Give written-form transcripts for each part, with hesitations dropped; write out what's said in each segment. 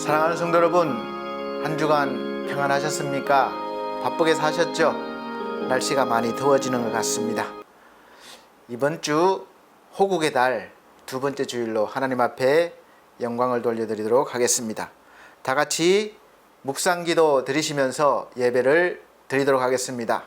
사랑하는 성도 여러분, 한 주간 평안하셨습니까? 바쁘게 사셨죠? 날씨가 많이 더워지는 것 같습니다. 이번 주 호국의 달 두 번째 주일로 하나님 앞에 영광을 돌려드리도록 하겠습니다. 다 같이 묵상기도 드리시면서 예배를 드리도록 하겠습니다.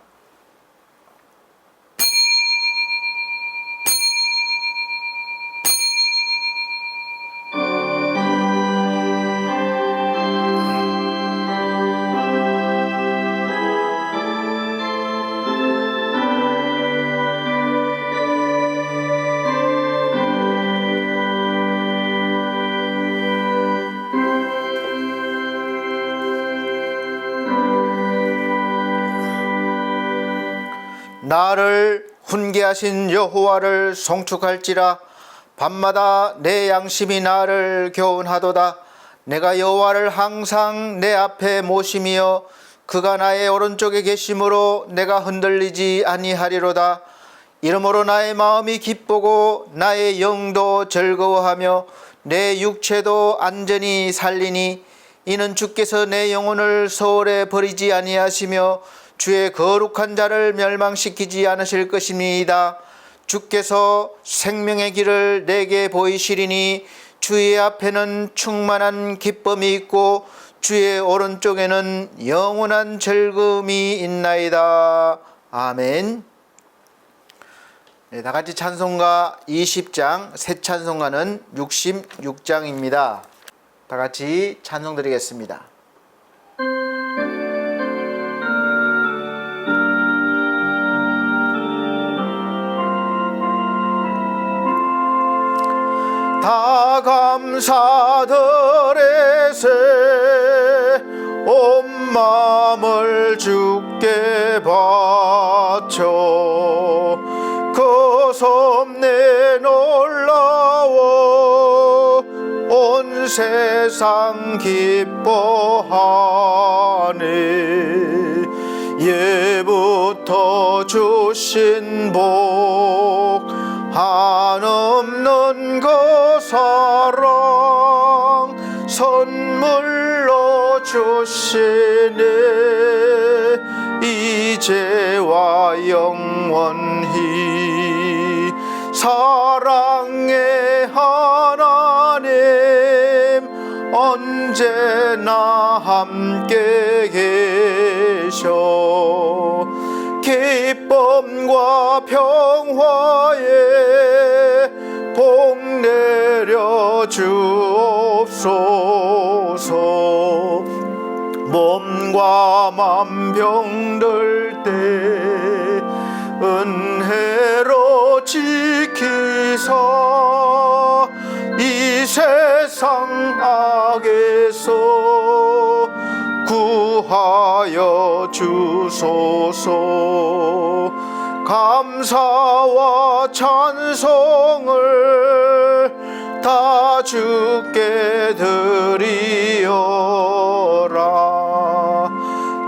나를 훈계하신 여호와를 송축할지라. 밤마다 내 양심이 나를 교훈하도다. 내가 여호와를 항상 내 앞에 모심이여 그가 나의 오른쪽에 계심으로 내가 흔들리지 아니하리로다. 이러므로 나의 마음이 기쁘고 나의 영도 즐거워하며 내 육체도 안전히 살리니 이는 주께서 내 영혼을 소홀에 버리지 아니하시며 주의 거룩한 자를 멸망시키지 않으실 것입니다. 주께서 생명의 길을 내게 보이시리니 주의 앞에는 충만한 기쁨이 있고 주의 오른쪽에는 영원한 즐거움이 있나이다. 아멘. 네, 다같이 찬송가 20장, 새 찬송가는 66장입니다. 다같이 찬송 드리겠습니다. 다 감사드레세 온 마음을 주께 바쳐 그 섭내 놀라워 온 세상 기뻐하네. 예부터 주신 복 한없는 그 사랑 선물로 주시네. 이제와 영원히 사랑의 하나님 언제나 함께 계셔. 기쁨과 평화에 복 내려 주옵소서. 몸과 맘 병들 때 은혜로 지키사 이 세상 악에서 구하여 주소서. 감사와 찬송을 다 주께 드리어라.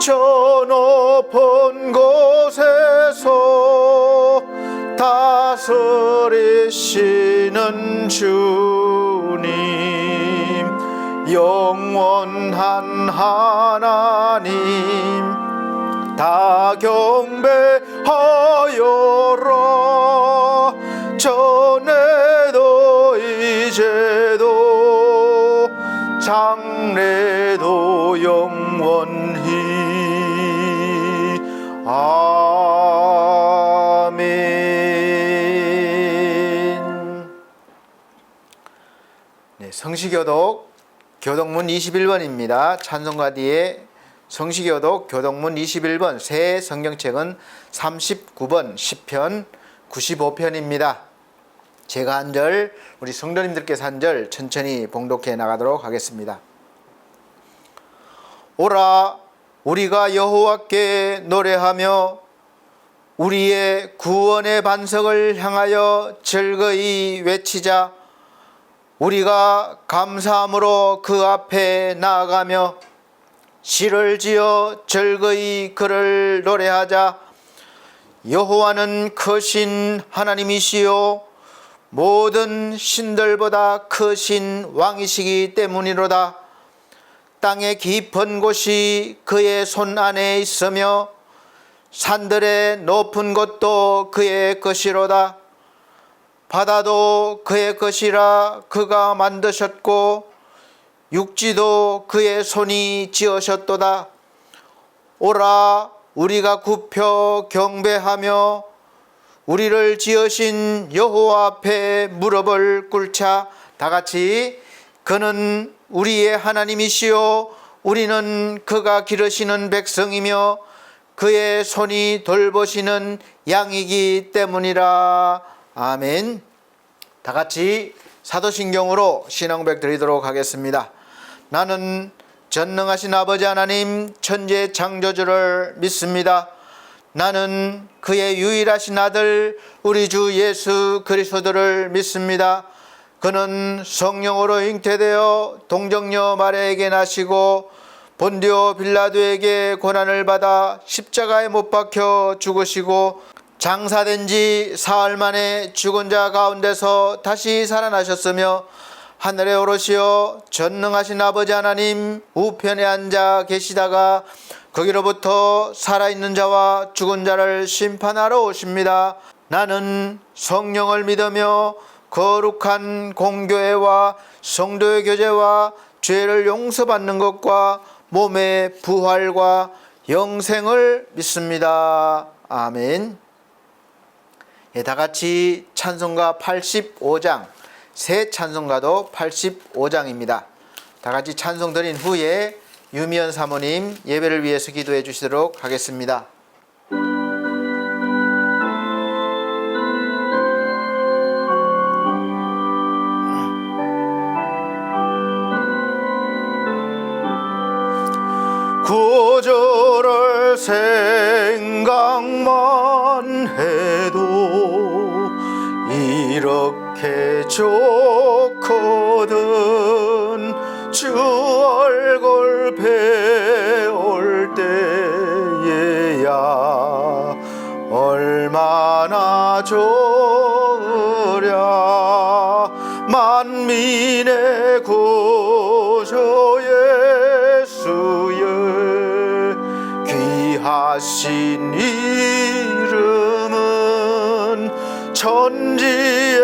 저 높은 곳에서 다스리시는 주님, 영원한 하나님 다 경배하여라. 전에도 이제도 장래도 영원히 아멘. 네, 성시교독 교독문 21번입니다. 찬송가 뒤에 성시교독 교독문 21번, 새 성경책은 39번, 시편 95편입니다. 제가 한 절, 우리 성도님들께서 한 절 천천히 봉독해 나가도록 하겠습니다. 오라, 우리가 여호와께 노래하며 우리의 구원의 반석을 향하여 즐거이 외치자. 우리가 감사함으로 그 앞에 나아가며 시를 지어 즐거이 그를 노래하자. 여호와는 크신 하나님이시요 모든 신들보다 크신 왕이시기 때문이로다. 땅의 깊은 곳이 그의 손 안에 있으며 산들의 높은 곳도 그의 것이로다. 바다도 그의 것이라 그가 만드셨고 육지도 그의 손이 지으셨도다. 오라, 우리가 굽혀 경배하며 우리를 지으신 여호와 앞에 무릎을 꿇자. 다 같이 그는 우리의 하나님이시요 우리는 그가 기르시는 백성이며 그의 손이 돌보시는 양이기 때문이라. 아멘. 다 같이 사도신경으로 신앙고백 드리도록 하겠습니다. 나는 전능하신 아버지 하나님 천지의 창조주를 믿습니다. 나는 그의 유일하신 아들 우리 주 예수 그리스도를 믿습니다. 그는 성령으로 잉태되어 동정녀 마리아에게 나시고 본디오 빌라도에게 고난을 받아 십자가에 못 박혀 죽으시고 장사된 지 사흘 만에 죽은 자 가운데서 다시 살아나셨으며 하늘에 오르시어 전능하신 아버지 하나님 우편에 앉아 계시다가 거기로부터 살아있는 자와 죽은 자를 심판하러 오십니다. 나는 성령을 믿으며 거룩한 공교회와 성도의 교제와 죄를 용서받는 것과 몸의 부활과 영생을 믿습니다. 아멘. 다 같이 찬송가 85장, 새 찬송가도 85장입니다. 다 같이 찬송 드린 후에 유미연 사모님 예배를 위해서 기도해 주시도록 하겠습니다. 구주를 생각만 해도 이렇게 좋거든. 주 얼굴 배울 때에야 얼마나 좋으랴. 만민의 구주 예수의 귀하신 이름은 천지에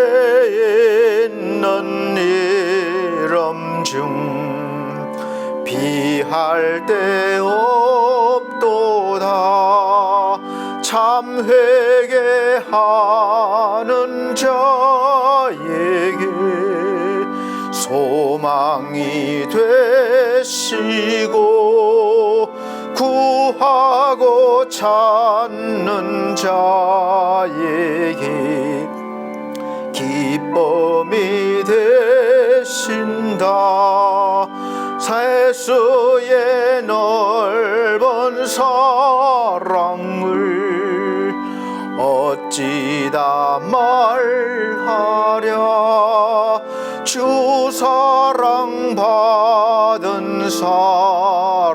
있는 이름 중 비할 데 없도다. 참 회개하는 자에게 소망이 되시고 구하고 찾는 자에게 기쁨이 되신다. 세수의 넓은 사랑을 어찌다 말하랴. 주 사랑 받은 사람만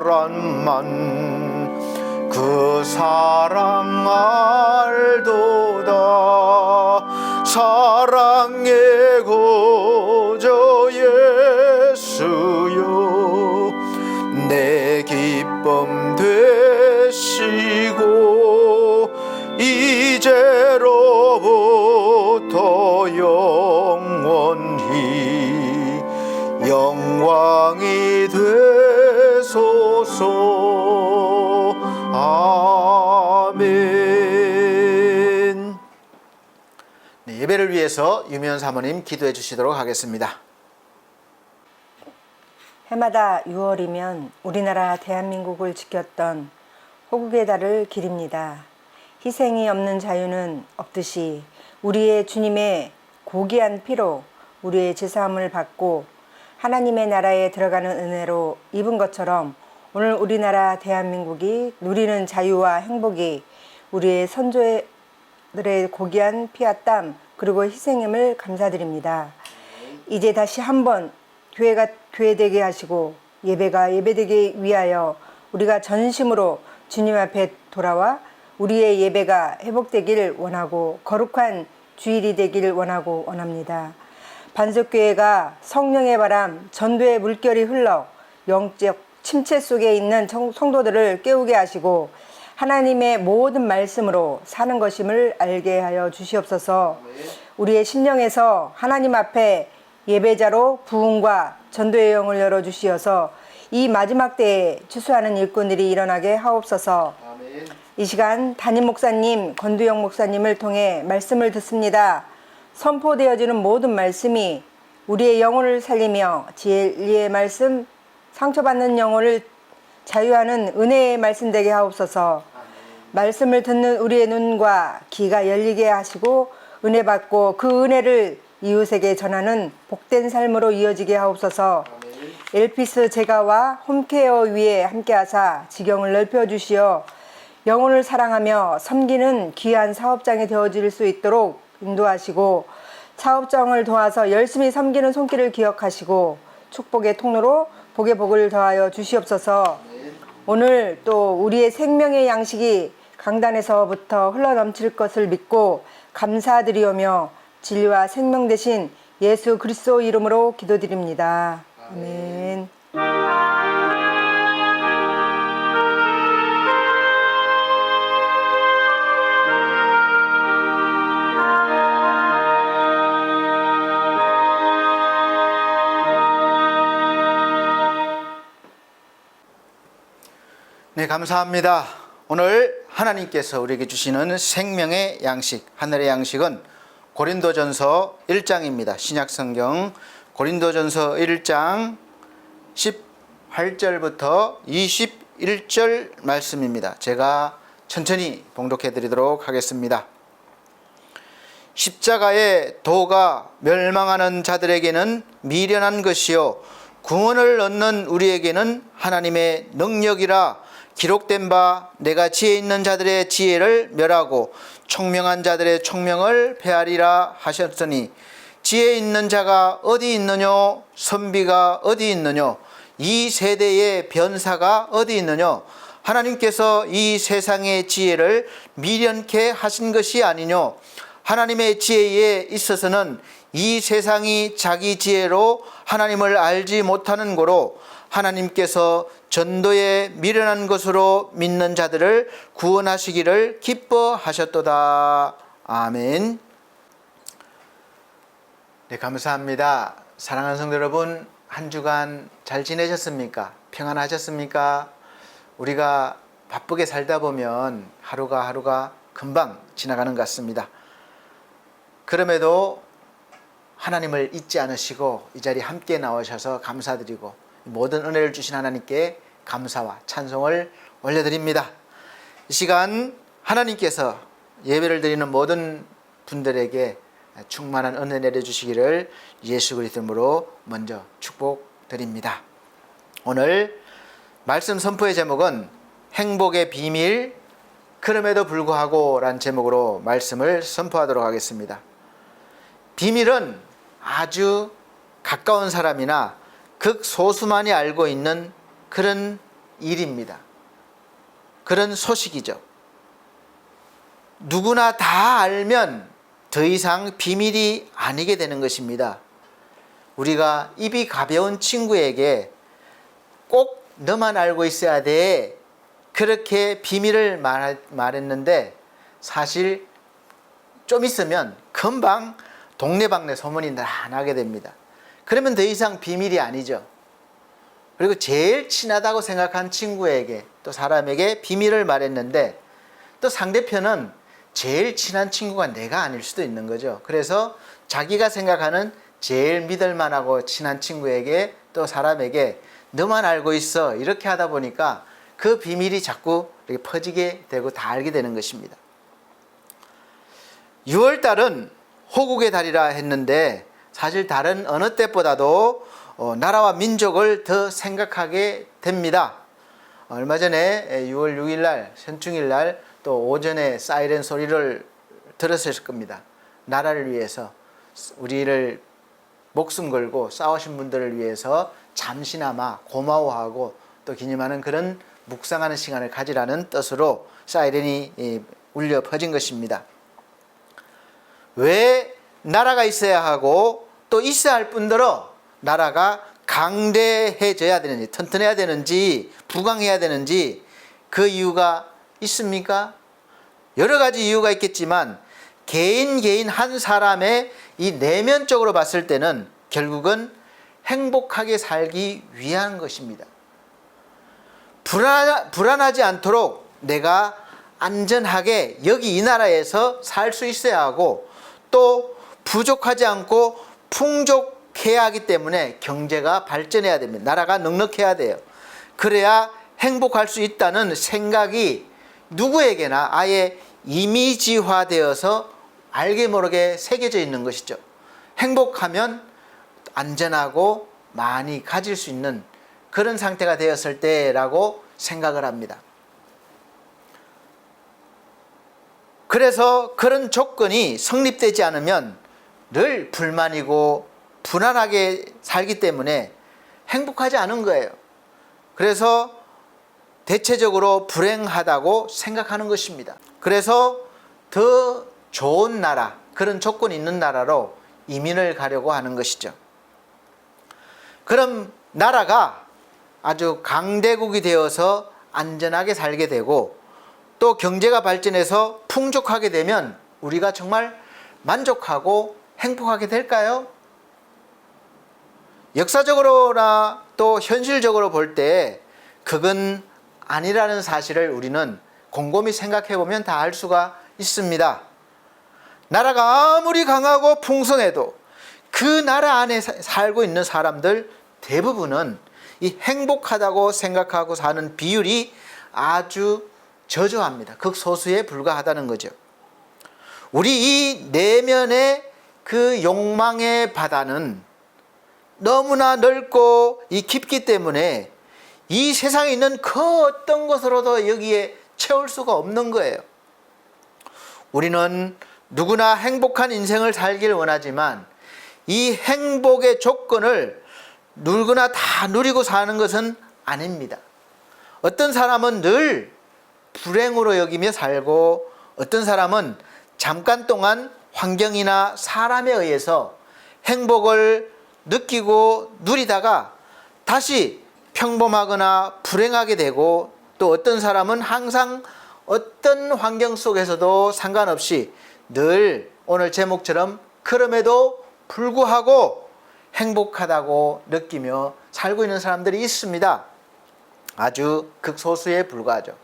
그 사랑 알도다. 사랑의 구주 예수여 내 기쁨 되시고 이제로부터 영원히 영광이 되소서. 아멘. 네, 예배를 위해서 유미연 사모님 기도해 주시도록 하겠습니다. 해마다 6월이면 우리나라 대한민국을 지켰던 호국의 달을 기립니다. 희생이 없는 자유는 없듯이 우리의 주님의 고귀한 피로 우리의 죄사함을 받고 하나님의 나라에 들어가는 은혜로 입은 것처럼 오늘 우리나라 대한민국이 누리는 자유와 행복이 우리의 선조들의 고귀한 피와 땀 그리고 희생임을 감사드립니다. 이제 다시 한번 교회가 교회되게 하시고 예배가 예배되게 위하여 우리가 전심으로 주님 앞에 돌아와 우리의 예배가 회복되길 원하고 거룩한 주일이 되길 원합니다. 반석교회가 성령의 바람, 전도의 물결이 흘러 영적 침체 속에 있는 성도들을 깨우게 하시고 하나님의 모든 말씀으로 사는 것임을 알게 하여 주시옵소서. 우리의 심령에서 하나님 앞에 예배자로 부흥과 전도의 영을 열어주시어서 이 마지막 때에 추수하는 일꾼들이 일어나게 하옵소서. 이 시간 담임 목사님, 권두영 목사님을 통해 말씀을 듣습니다. 선포되어지는 모든 말씀이 우리의 영혼을 살리며 진리의 말씀, 상처받는 영혼을 자유하는 은혜의 말씀 되게 하옵소서. 말씀을 듣는 우리의 눈과 귀가 열리게 하시고 은혜 받고 그 은혜를 이웃에게 전하는 복된 삶으로 이어지게 하옵소서. 엘피스 제가와 홈케어 위에 함께하사 지경을 넓혀주시어 영혼을 사랑하며 섬기는 귀한 사업장이 되어질 수 있도록 인도하시고 사업장을 도와서 열심히 섬기는 손길을 기억하시고 축복의 통로로 복의 복을 더하여 주시옵소서. 오늘 또 우리의 생명의 양식이 강단에서부터 흘러넘칠 것을 믿고 감사드리오며 진리와 생명 되신 예수 그리스도 이름으로 기도드립니다. 아멘. 네, 감사합니다. 오늘 하나님께서 우리에게 주시는 생명의 양식, 하늘의 양식은 고린도전서 1장입니다. 신약성경 고린도전서 1장 18절부터 21절 말씀입니다. 제가 천천히 봉독해 드리도록 하겠습니다. 십자가의 도가 멸망하는 자들에게는 미련한 것이요 구원을 얻는 우리에게는 하나님의 능력이라. 기록된 바 내가 지혜 있는 자들의 지혜를 멸하고 총명한 자들의 총명을 폐하리라 하셨으니 지혜 있는 자가 어디 있느뇨 선비가 어디 있느뇨 이 세대의 변사가 어디 있느뇨 하나님께서 이 세상의 지혜를 미련케 하신 것이 아니뇨 하나님의 지혜에 있어서는 이 세상이 자기 지혜로 하나님을 알지 못하는 고로 하나님께서 전도에 미련한 것으로 믿는 자들을 구원하시기를 기뻐하셨도다. 아멘. 네, 감사합니다. 사랑하는 성도 여러분, 한 주간 잘 지내셨습니까? 평안하셨습니까? 우리가 바쁘게 살다 보면 하루가 금방 지나가는 것 같습니다. 그럼에도 하나님을 잊지 않으시고 이 자리에 함께 나오셔서 감사드리고 모든 은혜를 주신 하나님께 감사와 찬송을 올려드립니다. 이 시간 하나님께서 예배를 드리는 모든 분들에게 충만한 은혜 내려주시기를 예수 그리스도 이름으로 먼저 축복드립니다. 오늘 말씀 선포의 제목은 행복의 비밀 그럼에도 불구하고 라는 제목으로 말씀을 선포하도록 하겠습니다. 비밀은 아주 가까운 사람이나 극소수만이 알고 있는 그런 일입니다. 그런 소식이죠. 누구나 다 알면 더 이상 비밀이 아니게 되는 것입니다. 우리가 입이 가벼운 친구에게 꼭 너만 알고 있어야 돼. 그렇게 비밀을 말했는데 사실 좀 있으면 금방 동네방네 소문이 나게 됩니다. 그러면 더 이상 비밀이 아니죠. 그리고 제일 친하다고 생각한 친구에게 또 사람에게 비밀을 말했는데 또 상대편은 제일 친한 친구가 내가 아닐 수도 있는 거죠. 그래서 자기가 생각하는 제일 믿을만하고 친한 친구에게 또 사람에게 너만 알고 있어 이렇게 하다 보니까 그 비밀이 자꾸 이렇게 퍼지게 되고 다 알게 되는 것입니다. 6월달은 호국의 달이라 했는데 사실 다른 어느 때보다도 나라와 민족을 더 생각하게 됩니다. 얼마 전에 6월 6일 날 현충일 날 또 오전에 사이렌 소리를 들었을 겁니다. 나라를 위해서 우리를 목숨 걸고 싸우신 분들을 위해서 잠시나마 고마워하고 또 기념하는 그런 묵상하는 시간을 가지라는 뜻으로 사이렌이 울려 퍼진 것입니다. 왜 나라가 있어야 하고 또 있어야 할 뿐더러 나라가 강대해져야 되는지, 튼튼해야 되는지, 부강해야 되는지 그 이유가 있습니까? 여러 가지 이유가 있겠지만 개인 한 사람의 이 내면적으로 봤을 때는 결국은 행복하게 살기 위한 것입니다. 불안하지 않도록 내가 안전하게 여기 이 나라에서 살 수 있어야 하고, 또 부족하지 않고 풍족해야 하기 때문에 경제가 발전해야 됩니다. 나라가 넉넉해야 돼요. 그래야 행복할 수 있다는 생각이 누구에게나 아예 이미지화되어서 알게 모르게 새겨져 있는 것이죠. 행복하면 안전하고 많이 가질 수 있는 그런 상태가 되었을 때라고 생각을 합니다. 그래서 그런 조건이 성립되지 않으면 늘 불만이고 불안하게 살기 때문에 행복하지 않은 거예요. 그래서 대체적으로 불행하다고 생각하는 것입니다. 그래서 더 좋은 나라, 그런 조건이 있는 나라로 이민을 가려고 하는 것이죠. 그럼 나라가 아주 강대국이 되어서 안전하게 살게 되고, 또 경제가 발전해서 풍족하게 되면 우리가 정말 만족하고 행복하게 될까요? 역사적으로나 또 현실적으로 볼 때 그건 아니라는 사실을 우리는 곰곰이 생각해 보면 다 알 수가 있습니다. 나라가 아무리 강하고 풍성해도 그 나라 안에 살고 있는 사람들 대부분은 이 행복하다고 생각하고 사는 비율이 아주 저조합니다. 극소수에 불과하다는 거죠. 우리 이 내면의 그 욕망의 바다는 너무나 넓고 이 깊기 때문에 이 세상에 있는 그 어떤 것으로도 여기에 채울 수가 없는 거예요. 우리는 누구나 행복한 인생을 살기를 원하지만 이 행복의 조건을 누구나 다 누리고 사는 것은 아닙니다. 어떤 사람은 늘 불행으로 여기며 살고, 어떤 사람은 잠깐 동안 환경이나 사람에 의해서 행복을 느끼고 누리다가 다시 평범하거나 불행하게 되고, 또 어떤 사람은 항상 어떤 환경 속에서도 상관없이 늘 오늘 제목처럼 그럼에도 불구하고 행복하다고 느끼며 살고 있는 사람들이 있습니다. 아주 극소수에 불과하죠.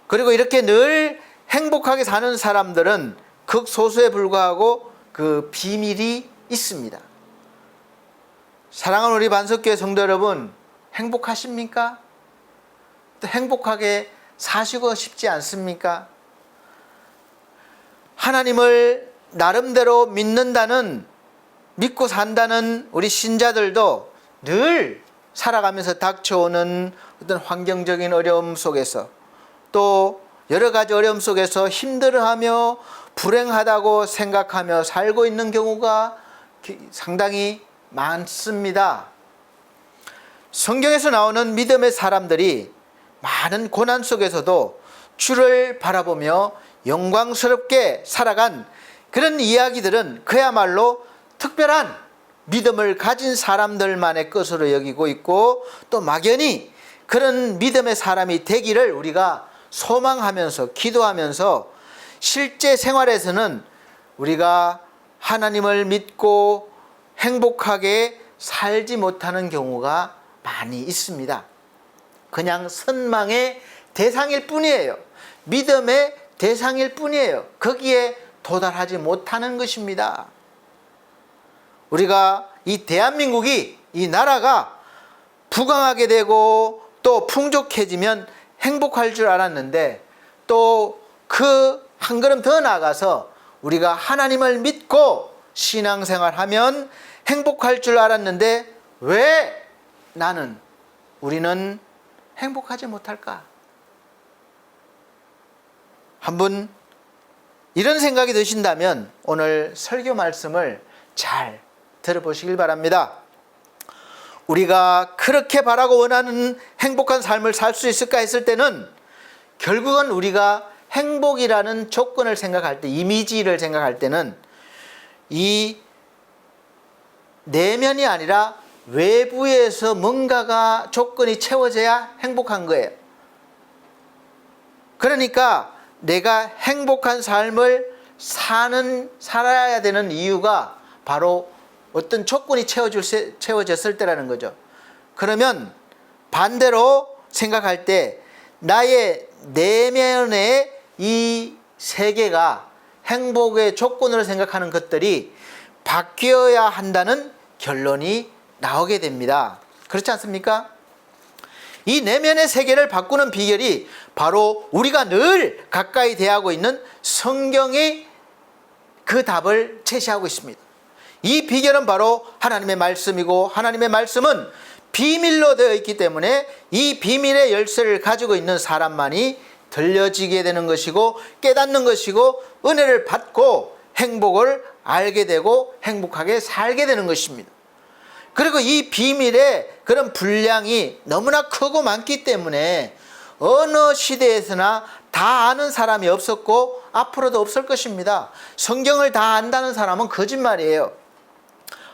그리고 이렇게 늘 행복하게 사는 사람들은 극소수에 불과하고 그 비밀이 있습니다. 사랑하는 우리 반석교회 성도 여러분, 행복하십니까? 또 행복하게 사시고 싶지 않습니까? 하나님을 나름대로 믿고 산다는 우리 신자들도 늘 살아가면서 닥쳐오는 어떤 환경적인 어려움 속에서, 또 여러 가지 어려움 속에서 힘들어하며 불행하다고 생각하며 살고 있는 경우가 상당히 많습니다. 성경에서 나오는 믿음의 사람들이 많은 고난 속에서도 주를 바라보며 영광스럽게 살아간 그런 이야기들은 그야말로 특별한 믿음을 가진 사람들만의 것으로 여기고 있고, 또 막연히 그런 믿음의 사람이 되기를 우리가 소망하면서 기도하면서 실제 생활에서는 우리가 하나님을 믿고 행복하게 살지 못하는 경우가 많이 있습니다. 그냥 선망의 대상일 뿐이에요. 믿음의 대상일 뿐이에요. 거기에 도달하지 못하는 것입니다. 우리가 이 대한민국이, 이 나라가 부강하게 되고 또 풍족해지면 행복할 줄 알았는데, 또 그 한 걸음 더 나아가서 우리가 하나님을 믿고 신앙생활하면 행복할 줄 알았는데 왜 우리는 행복하지 못할까? 한번 이런 생각이 드신다면 오늘 설교 말씀을 잘 들어보시길 바랍니다. 우리가 그렇게 바라고 원하는 행복한 삶을 살 수 있을까 했을 때는 결국은 우리가 행복이라는 조건을 생각할 때, 이미지를 생각할 때는 이 내면이 아니라 외부에서 뭔가가 조건이 채워져야 행복한 거예요. 그러니까 내가 행복한 삶을 살아야 되는 이유가 바로 어떤 조건이 채워졌을 때라는 거죠. 그러면 반대로 생각할 때 나의 내면의 이 세계가 행복의 조건으로 생각하는 것들이 바뀌어야 한다는 결론이 나오게 됩니다. 그렇지 않습니까? 이 내면의 세계를 바꾸는 비결이 바로 우리가 늘 가까이 대하고 있는 성경이 그 답을 제시하고 있습니다. 이 비결은 바로 하나님의 말씀이고, 하나님의 말씀은 비밀로 되어 있기 때문에 이 비밀의 열쇠를 가지고 있는 사람만이 들려지게 되는 것이고, 깨닫는 것이고, 은혜를 받고 행복을 알게 되고 행복하게 살게 되는 것입니다. 그리고 이 비밀의 그런 분량이 너무나 크고 많기 때문에 어느 시대에서나 다 아는 사람이 없었고 앞으로도 없을 것입니다. 성경을 다 안다는 사람은 거짓말이에요.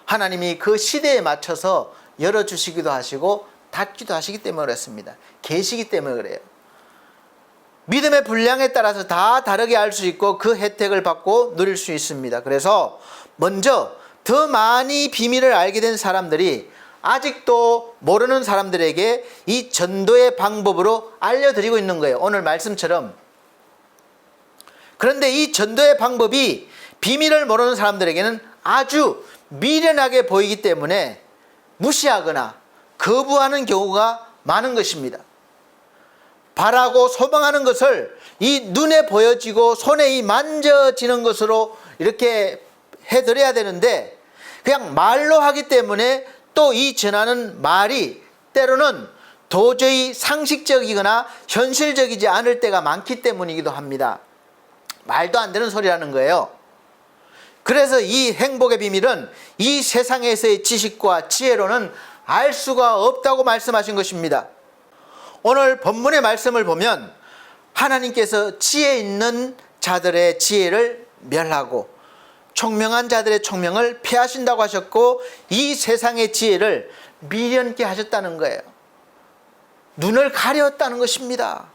하나님이 그 시대에 맞춰서 열어주시기도 하시고 닫기도 하시기 때문에 그렇습니다. 계시기 때문에 그래요. 믿음의 분량에 따라서 다 다르게 알 수 있고 그 혜택을 받고 누릴 수 있습니다. 그래서 먼저 더 많이 비밀을 알게 된 사람들이 아직도 모르는 사람들에게 이 전도의 방법으로 알려드리고 있는 거예요. 오늘 말씀처럼. 그런데 이 전도의 방법이 비밀을 모르는 사람들에게는 아주 미련하게 보이기 때문에 무시하거나 거부하는 경우가 많은 것입니다. 바라고 소망하는 것을 이 눈에 보여지고 손에 이 만져지는 것으로 이렇게 해드려야 되는데 그냥 말로 하기 때문에 또 이 전하는 말이 때로는 도저히 상식적이거나 현실적이지 않을 때가 많기 때문이기도 합니다. 말도 안 되는 소리라는 거예요. 그래서 이 행복의 비밀은 이 세상에서의 지식과 지혜로는 알 수가 없다고 말씀하신 것입니다. 오늘 본문의 말씀을 보면 하나님께서 지혜 있는 자들의 지혜를 멸하고 총명한 자들의 총명을 폐하신다고 하셨고 이 세상의 지혜를 미련케 하셨다는 거예요. 눈을 가렸다는 것입니다.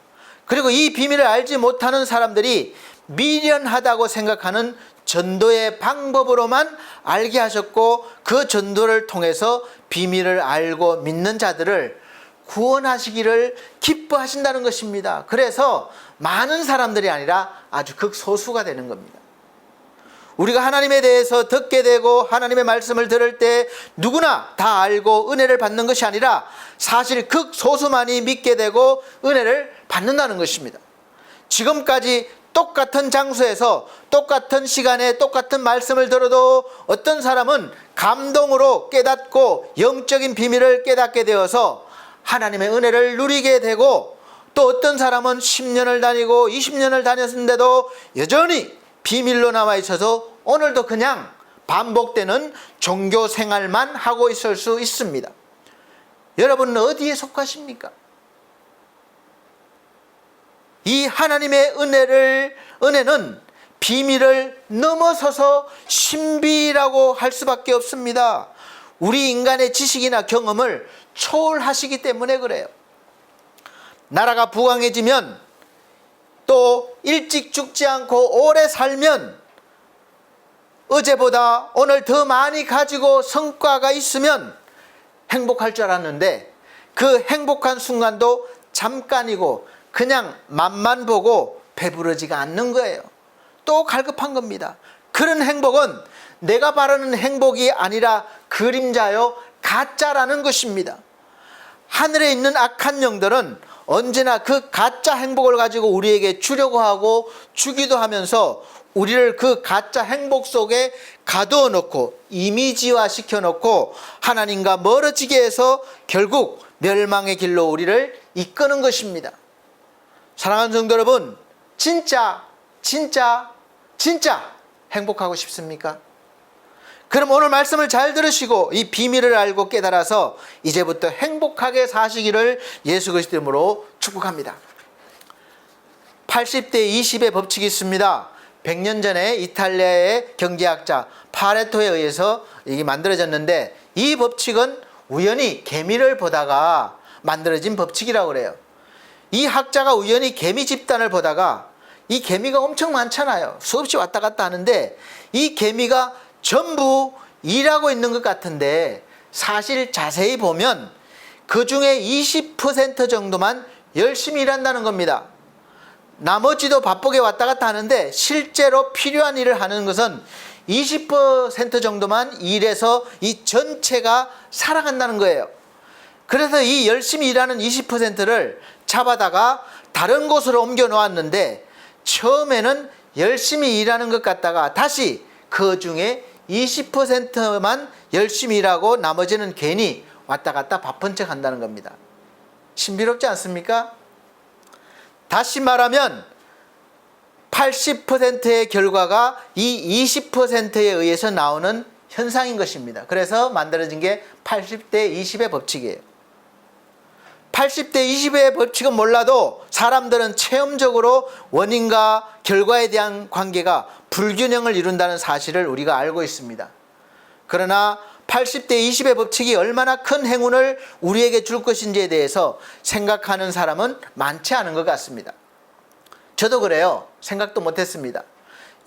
그리고 이 비밀을 알지 못하는 사람들이 미련하다고 생각하는 전도의 방법으로만 알게 하셨고 그 전도를 통해서 비밀을 알고 믿는 자들을 구원하시기를 기뻐하신다는 것입니다. 그래서 많은 사람들이 아니라 아주 극소수가 되는 겁니다. 우리가 하나님에 대해서 듣게 되고 하나님의 말씀을 들을 때 누구나 다 알고 은혜를 받는 것이 아니라 사실 극소수만이 믿게 되고 은혜를 받는다는 것입니다. 지금까지 똑같은 장소에서 똑같은 시간에 똑같은 말씀을 들어도 어떤 사람은 감동으로 깨닫고 영적인 비밀을 깨닫게 되어서 하나님의 은혜를 누리게 되고 또 어떤 사람은 10년을 다니고 20년을 다녔는데도 여전히 비밀로 남아 있어서 오늘도 그냥 반복되는 종교 생활만 하고 있을 수 있습니다. 여러분은 어디에 속하십니까? 이 하나님의 은혜는 비밀을 넘어서서 신비라고 할 수밖에 없습니다. 우리 인간의 지식이나 경험을 초월하시기 때문에 그래요. 나라가 부강해지면 또 일찍 죽지 않고 오래 살면 어제보다 오늘 더 많이 가지고 성과가 있으면 행복할 줄 알았는데 그 행복한 순간도 잠깐이고 그냥 맛만 보고 배부르지가 않는 거예요. 또 갈급한 겁니다. 그런 행복은 내가 바라는 행복이 아니라 그림자요 가짜라는 것입니다. 하늘에 있는 악한 영들은 언제나 그 가짜 행복을 가지고 우리에게 주려고 하고 주기도 하면서 우리를 그 가짜 행복 속에 가두어 놓고 이미지화 시켜놓고 하나님과 멀어지게 해서 결국 멸망의 길로 우리를 이끄는 것입니다. 사랑하는 성도 여러분, 진짜 행복하고 싶습니까? 그럼 오늘 말씀을 잘 들으시고 이 비밀을 알고 깨달아서 이제부터 행복하게 사시기를 예수 그리스도 이름으로 축복합니다. 80대 20의 법칙이 있습니다. 100년 전에 이탈리아의 경제학자 파레토에 의해서 이게 만들어졌는데 이 법칙은 우연히 개미를 보다가 만들어진 법칙이라고 그래요. 이 학자가 우연히 개미 집단을 보다가 이 개미가 엄청 많잖아요. 수없이 왔다 갔다 하는데 이 개미가 전부 일하고 있는 것 같은데 사실 자세히 보면 그 중에 20% 정도만 열심히 일한다는 겁니다. 나머지도 바쁘게 왔다 갔다 하는데 실제로 필요한 일을 하는 것은 20% 정도만 일해서 이 전체가 살아간다는 거예요. 그래서 이 열심히 일하는 20%를 잡아다가 다른 곳으로 옮겨 놓았는데 처음에는 열심히 일하는 것 같다가 다시 그 중에 20%만 열심히 일하고 나머지는 괜히 왔다 갔다 바쁜 척 한다는 겁니다. 신비롭지 않습니까? 다시 말하면 80%의 결과가 이 20%에 의해서 나오는 현상인 것입니다. 그래서 만들어진 게 80대 20의 법칙이에요. 80대 20의 법칙은 몰라도 사람들은 체험적으로 원인과 결과에 대한 관계가 불균형을 이룬다는 사실을 우리가 알고 있습니다. 그러나 80대 20의 법칙이 얼마나 큰 행운을 우리에게 줄 것인지에 대해서 생각하는 사람은 많지 않은 것 같습니다. 저도 그래요. 생각도 못했습니다.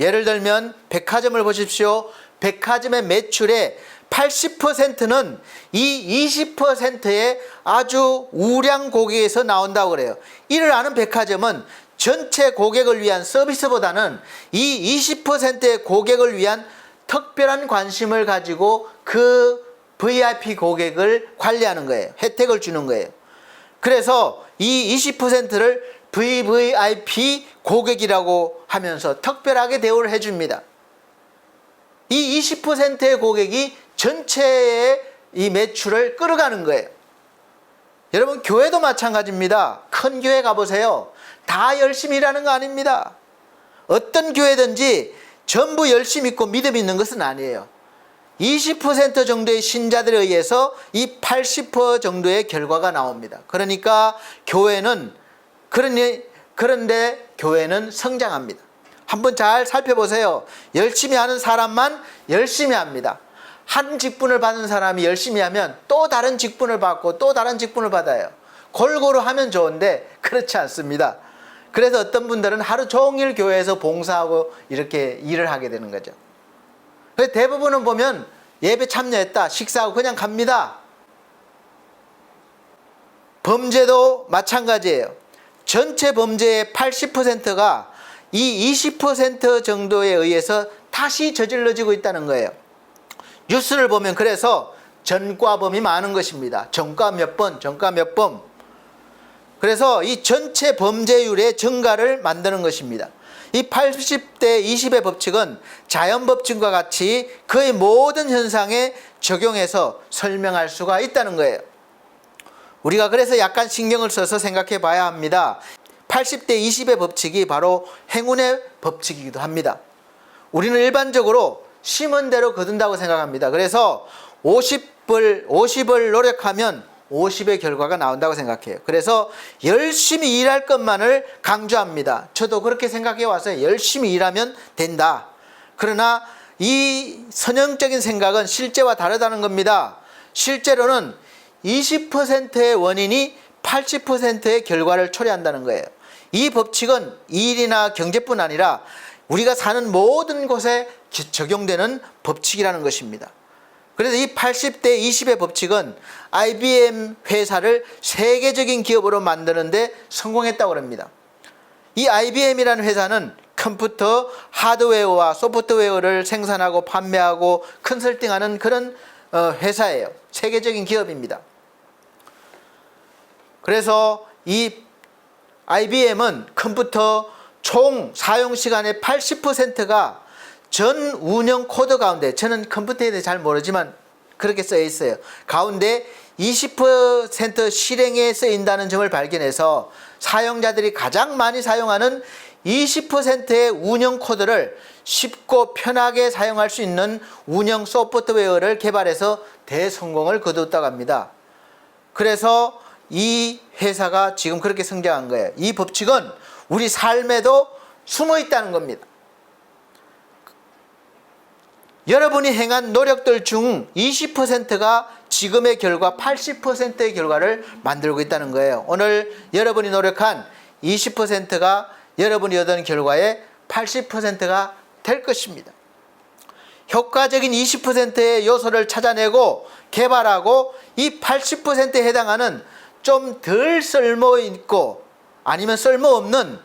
예를 들면 백화점을 보십시오. 백화점의 매출의 80%는 이 20%의 아주 우량 고객에서 나온다고 그래요. 이를 아는 백화점은 전체 고객을 위한 서비스보다는 이 20%의 고객을 위한 특별한 관심을 가지고 그 VIP 고객을 관리하는 거예요. 혜택을 주는 거예요. 그래서 이 20%를 VVIP 고객이라고 하면서 특별하게 대우를 해줍니다. 이 20%의 고객이 전체의 이 매출을 끌어가는 거예요. 여러분, 교회도 마찬가지입니다. 큰 교회 가보세요. 다 열심히 일하는 거 아닙니다. 어떤 교회든지 전부 열심히 있고 믿음 있는 것은 아니에요. 20% 정도의 신자들에 의해서 이 80% 정도의 결과가 나옵니다. 그러니까 교회는 그런데 교회는 성장합니다. 한번 잘 살펴보세요. 열심히 하는 사람만 열심히 합니다. 한 직분을 받은 사람이 열심히 하면 또 다른 직분을 받고 또 다른 직분을 받아요. 골고루 하면 좋은데 그렇지 않습니다. 그래서 어떤 분들은 하루 종일 교회에서 봉사하고 이렇게 일을 하게 되는 거죠. 그래서 대부분은 보면 예배 참여했다, 식사하고 그냥 갑니다. 범죄도 마찬가지예요. 전체 범죄의 80%가 이 20% 정도에 의해서 다시 저질러지고 있다는 거예요. 뉴스를 보면 그래서 전과범이 많은 것입니다. 전과 몇 번, 전과 몇 번. 그래서 이 전체 범죄율의 증가를 만드는 것입니다. 이 80대 20의 법칙은 자연법칙과 같이 그의 모든 현상에 적용해서 설명할 수가 있다는 거예요. 우리가 그래서 약간 신경을 써서 생각해 봐야 합니다. 80대 20의 법칙이 바로 행운의 법칙이기도 합니다. 우리는 일반적으로 심은 대로 거둔다고 생각합니다. 그래서 50을 노력하면 50의 결과가 나온다고 생각해요. 그래서 열심히 일할 것만을 강조합니다. 저도 그렇게 생각해 왔어요. 열심히 일하면 된다. 그러나 이 선형적인 생각은 실제와 다르다는 겁니다. 실제로는 20%의 원인이 80%의 결과를 초래한다는 거예요. 이 법칙은 일이나 경제뿐 아니라 우리가 사는 모든 곳에 적용되는 법칙이라는 것입니다. 그래서 이 80대 20의 법칙은 IBM 회사를 세계적인 기업으로 만드는데 성공했다고 합니다. 이 IBM이라는 회사는 컴퓨터 하드웨어와 소프트웨어를 생산하고 판매하고 컨설팅하는 그런 회사예요. 세계적인 기업입니다. 그래서 이 IBM은 컴퓨터 총 사용 시간의 80%가 전 운영 코드 가운데, 저는 컴퓨터에 대해 잘 모르지만 그렇게 쓰여 있어요. 가운데 20% 실행에 쓰인다는 점을 발견해서 사용자들이 가장 많이 사용하는 20%의 운영 코드를 쉽고 편하게 사용할 수 있는 운영 소프트웨어를 개발해서 대성공을 거두었다고 합니다. 그래서 이 회사가 지금 그렇게 성장한 거예요. 이 법칙은 우리 삶에도 숨어 있다는 겁니다. 여러분이 행한 노력들 중 20%가 지금의 결과 80%의 결과를 만들고 있다는 거예요. 오늘 여러분이 노력한 20%가 여러분이 얻은 결과의 80%가 될 것입니다. 효과적인 20%의 요소를 찾아내고 개발하고 이 80%에 해당하는 좀 덜 쓸모있고 아니면 쓸모없는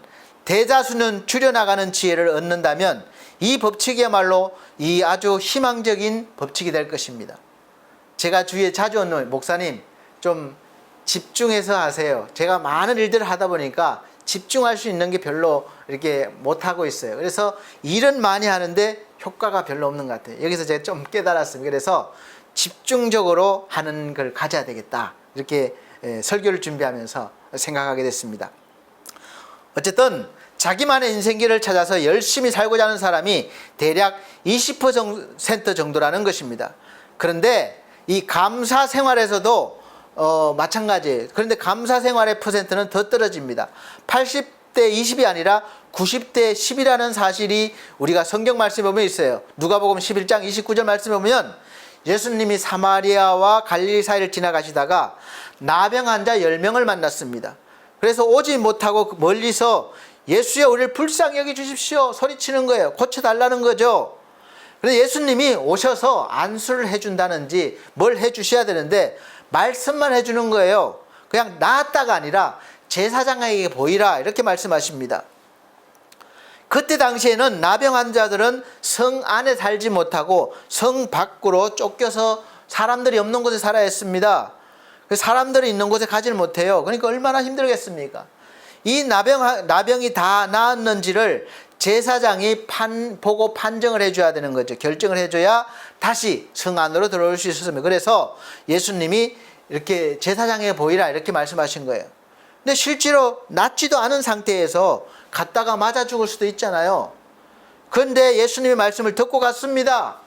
대다수는 줄여나가는 지혜를 얻는다면 이 법칙이야말로 이 아주 희망적인 법칙이 될 것입니다. 제가 주위에 자주 오는 목사님 좀 집중해서 하세요. 제가 많은 일들을 하다 보니까 집중할 수 있는 게 별로 이렇게 못하고 있어요. 그래서 일은 많이 하는데 효과가 별로 없는 것 같아요. 여기서 제가 좀 깨달았습니다. 그래서 집중적으로 하는 걸 가져야 되겠다. 이렇게 설교를 준비하면서 생각하게 됐습니다. 어쨌든 자기만의 인생길을 찾아서 열심히 살고자 하는 사람이 대략 20% 정도라는 것입니다. 그런데 이 감사 생활에서도 마찬가지예요. 그런데 감사 생활의 퍼센트는 더 떨어집니다. 80대 20이 아니라 90대 10이라는 사실이 우리가 성경 말씀에 보면 있어요. 누가복음 11장 29절 말씀에 보면 예수님이 사마리아와 갈릴리 사이를 지나가시다가 나병 환자 10명을 만났습니다. 그래서 오지 못하고 멀리서 예수여 우리를 불쌍히 여겨 주십시오 소리치는 거예요. 고쳐달라는 거죠. 그래서 예수님이 오셔서 안수를 해준다는지 뭘 해주셔야 되는데 말씀만 해주는 거예요. 그냥 나았다가 아니라 제사장에게 보이라 이렇게 말씀하십니다. 그때 당시에는 나병 환자들은 성 안에 살지 못하고 성 밖으로 쫓겨서 사람들이 없는 곳에 살아야 했습니다. 사람들이 있는 곳에 가지를 못해요. 그러니까 얼마나 힘들겠습니까? 이 나병이 다 나았는지를 제사장이 보고 판정을 해줘야 되는 거죠. 결정을 해줘야 다시 성 안으로 들어올 수 있었습니다. 그래서 예수님이 이렇게 제사장에게 보이라 이렇게 말씀하신 거예요. 근데 실제로 낫지도 않은 상태에서 갔다가 맞아 죽을 수도 있잖아요. 그런데 예수님의 말씀을 듣고 갔습니다.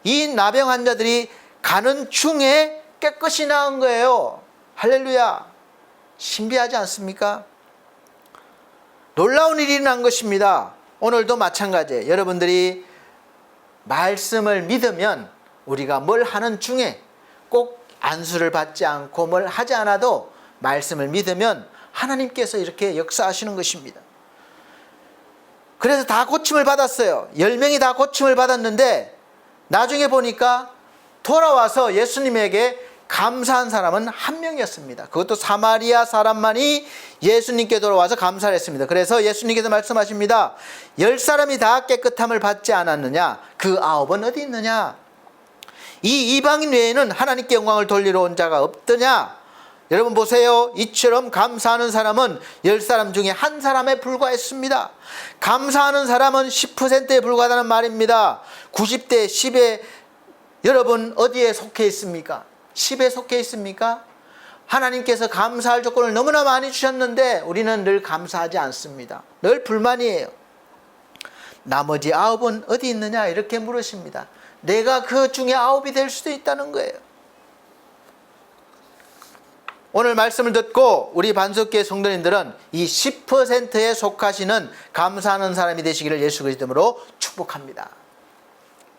이 나병 환자들이 가는 중에 깨끗이 나은 거예요. 할렐루야. 신비하지 않습니까? 놀라운 일이 난 것입니다. 오늘도 마찬가지예요. 여러분들이 말씀을 믿으면 우리가 뭘 하는 중에 꼭 안수를 받지 않고 뭘 하지 않아도 말씀을 믿으면 하나님께서 이렇게 역사하시는 것입니다. 그래서 다 고침을 받았어요. 10명이 다 고침을 받았는데 나중에 보니까 돌아와서 예수님에게 감사한 사람은 한 명이었습니다. 그것도 사마리아 사람만이 예수님께 돌아와서 감사를 했습니다. 그래서 예수님께서 말씀하십니다. 10사람이 다 깨끗함을 받지 않았느냐? 그 9은 어디 있느냐? 이 이방인 외에는 하나님께 영광을 돌리러 온 자가 없더냐? 여러분 보세요. 이처럼 감사하는 사람은 10사람 중에 한 사람에 불과했습니다. 감사하는 사람은 10%에 불과하다는 말입니다. 90대 10에 여러분 어디에 속해 있습니까? 10에 속해 있습니까? 하나님께서 감사할 조건을 너무나 많이 주셨는데 우리는 늘 감사하지 않습니다. 늘 불만이에요. 나머지 9은 어디 있느냐 이렇게 물으십니다. 내가 그 중에 9이 될 수도 있다는 거예요. 오늘 말씀을 듣고 우리 반석교회 성도님들은 이 10%에 속하시는 감사하는 사람이 되시기를 예수 그리스도로 축복합니다.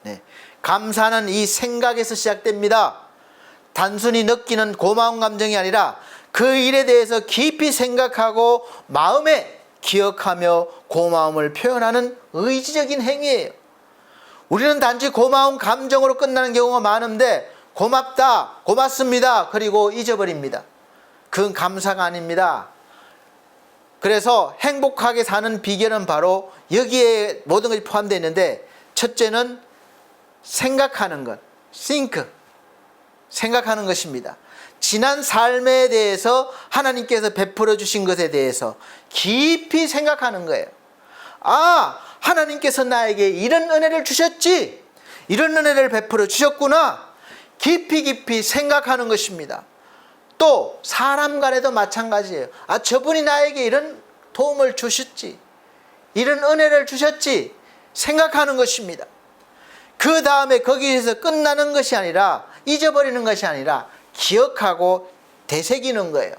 네. 감사는 이 생각에서 시작됩니다. 단순히 느끼는 고마운 감정이 아니라 그 일에 대해서 깊이 생각하고 마음에 기억하며 고마움을 표현하는 의지적인 행위예요. 우리는 단지 고마운 감정으로 끝나는 경우가 많은데 고맙다, 고맙습니다. 그리고 잊어버립니다. 그건 감사가 아닙니다. 그래서 행복하게 사는 비결은 바로 여기에 모든 것이 포함되어 있는데 첫째는 생각하는 것, think, 생각하는 것입니다. 지난 삶에 대해서 하나님께서 베풀어 주신 것에 대해서 깊이 생각하는 거예요. 아, 하나님께서 나에게 이런 은혜를 주셨지, 이런 은혜를 베풀어 주셨구나. 깊이 생각하는 것입니다. 또 사람 간에도 마찬가지예요. 아, 저분이 나에게 이런 도움을 주셨지, 이런 은혜를 주셨지 생각하는 것입니다. 그 다음에 거기에서 끝나는 것이 아니라, 잊어버리는 것이 아니라 기억하고 되새기는 거예요.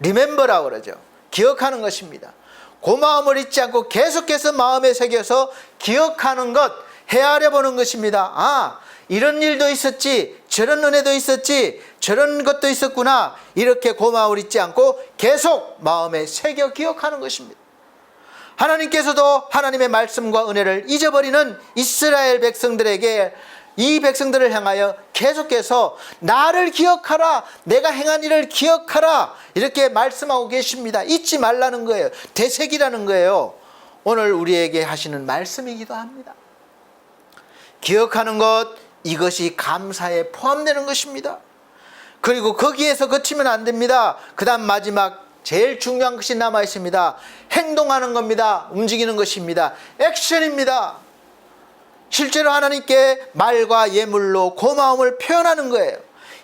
리멤버라고 그러죠. 기억하는 것입니다. 고마움을 잊지 않고 계속해서 마음에 새겨서 기억하는 것, 헤아려 보는 것입니다. 아, 이런 일도 있었지, 저런 은혜도 있었지, 저런 것도 있었구나, 이렇게 고마움을 잊지 않고 계속 마음에 새겨 기억하는 것입니다. 하나님께서도 하나님의 말씀과 은혜를 잊어버리는 이스라엘 백성들에게, 이 백성들을 향하여 계속해서 나를 기억하라, 내가 행한 일을 기억하라, 이렇게 말씀하고 계십니다. 잊지 말라는 거예요. 되새기라는 거예요. 오늘 우리에게 하시는 말씀이기도 합니다. 기억하는 것, 이것이 감사에 포함되는 것입니다. 그리고 거기에서 그치면 안 됩니다. 그 다음 마지막 제일 중요한 것이 남아 있습니다. 행동하는 겁니다. 움직이는 것입니다. 액션입니다. 실제로 하나님께 말과 예물로 고마움을 표현하는 거예요.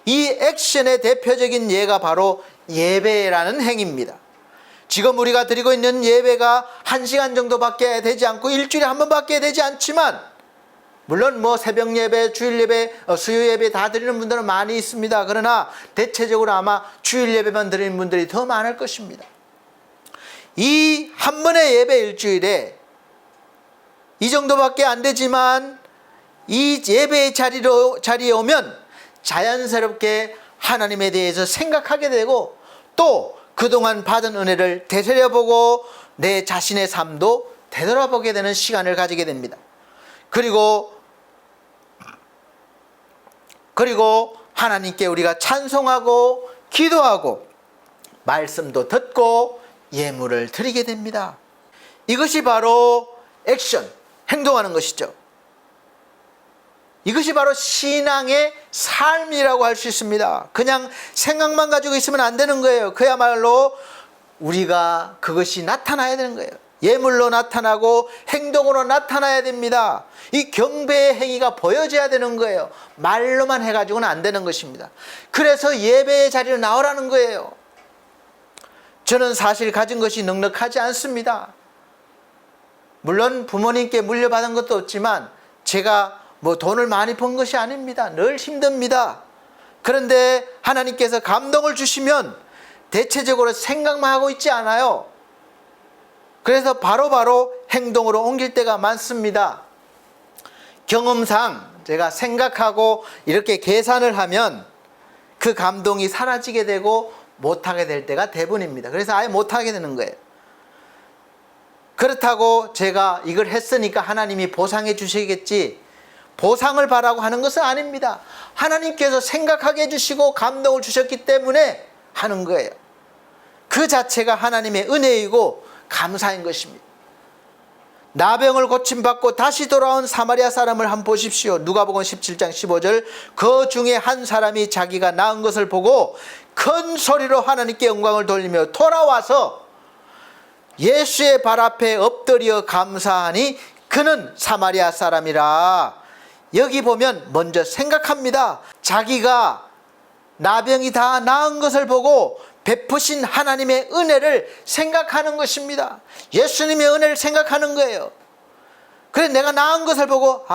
이 액션의 대표적인 예가 바로 예배라는 행위입니다. 지금 우리가 드리고 있는 예배가 1시간 정도밖에 되지 않고 일주일에 한 번밖에 되지 않지만, 물론 새벽 예배, 주일 예배, 수요 예배 다 드리는 분들은 많이 있습니다. 그러나 대체적으로 아마 주일 예배만 드리는 분들이 더 많을 것입니다. 이 한 번의 예배 일주일에 이 정도밖에 안 되지만, 이 예배의 자리에 오면 자연스럽게 하나님에 대해서 생각하게 되고, 또 그동안 받은 은혜를 되새려보고 내 자신의 삶도 되돌아보게 되는 시간을 가지게 됩니다. 그리고 하나님께 우리가 찬송하고 기도하고 말씀도 듣고 예물을 드리게 됩니다. 이것이 바로 액션, 행동하는 것이죠. 이것이 바로 신앙의 삶이라고 할 수 있습니다. 그냥 생각만 가지고 있으면 안 되는 거예요. 그야말로 우리가 그것이 나타나야 되는 거예요. 예물로 나타나고 행동으로 나타나야 됩니다. 이 경배의 행위가 보여져야 되는 거예요. 말로만 해가지고는 안 되는 것입니다. 그래서 예배의 자리로 나오라는 거예요. 저는 사실 가진 것이 넉넉하지 않습니다. 물론 부모님께 물려받은 것도 없지만 제가 돈을 많이 번 것이 아닙니다. 늘 힘듭니다. 그런데 하나님께서 감동을 주시면 대체적으로 생각만 하고 있지 않아요. 그래서 바로바로 행동으로 옮길 때가 많습니다. 경험상 제가 생각하고 이렇게 계산을 하면 그 감동이 사라지게 되고 못하게 될 때가 대부분입니다. 그래서 아예 못하게 되는 거예요. 그렇다고 제가 이걸 했으니까 하나님이 보상해 주시겠지, 보상을 바라고 하는 것은 아닙니다. 하나님께서 생각하게 해주시고 감동을 주셨기 때문에 하는 거예요. 그 자체가 하나님의 은혜이고 감사인 것입니다. 나병을 고침받고 다시 돌아온 사마리아 사람을 한번 보십시오. 누가복음 17장 15절, 그 중에 한 사람이 자기가 나은 것을 보고 큰 소리로 하나님께 영광을 돌리며 돌아와서 예수의 발 앞에 엎드려 감사하니 그는 사마리아 사람이라. 여기 보면 먼저 생각합니다. 자기가 나병이 다 나은 것을 보고 베푸신 하나님의 은혜를 생각하는 것입니다. 예수님의 은혜를 생각하는 거예요. 그래, 내가 나은 것을 보고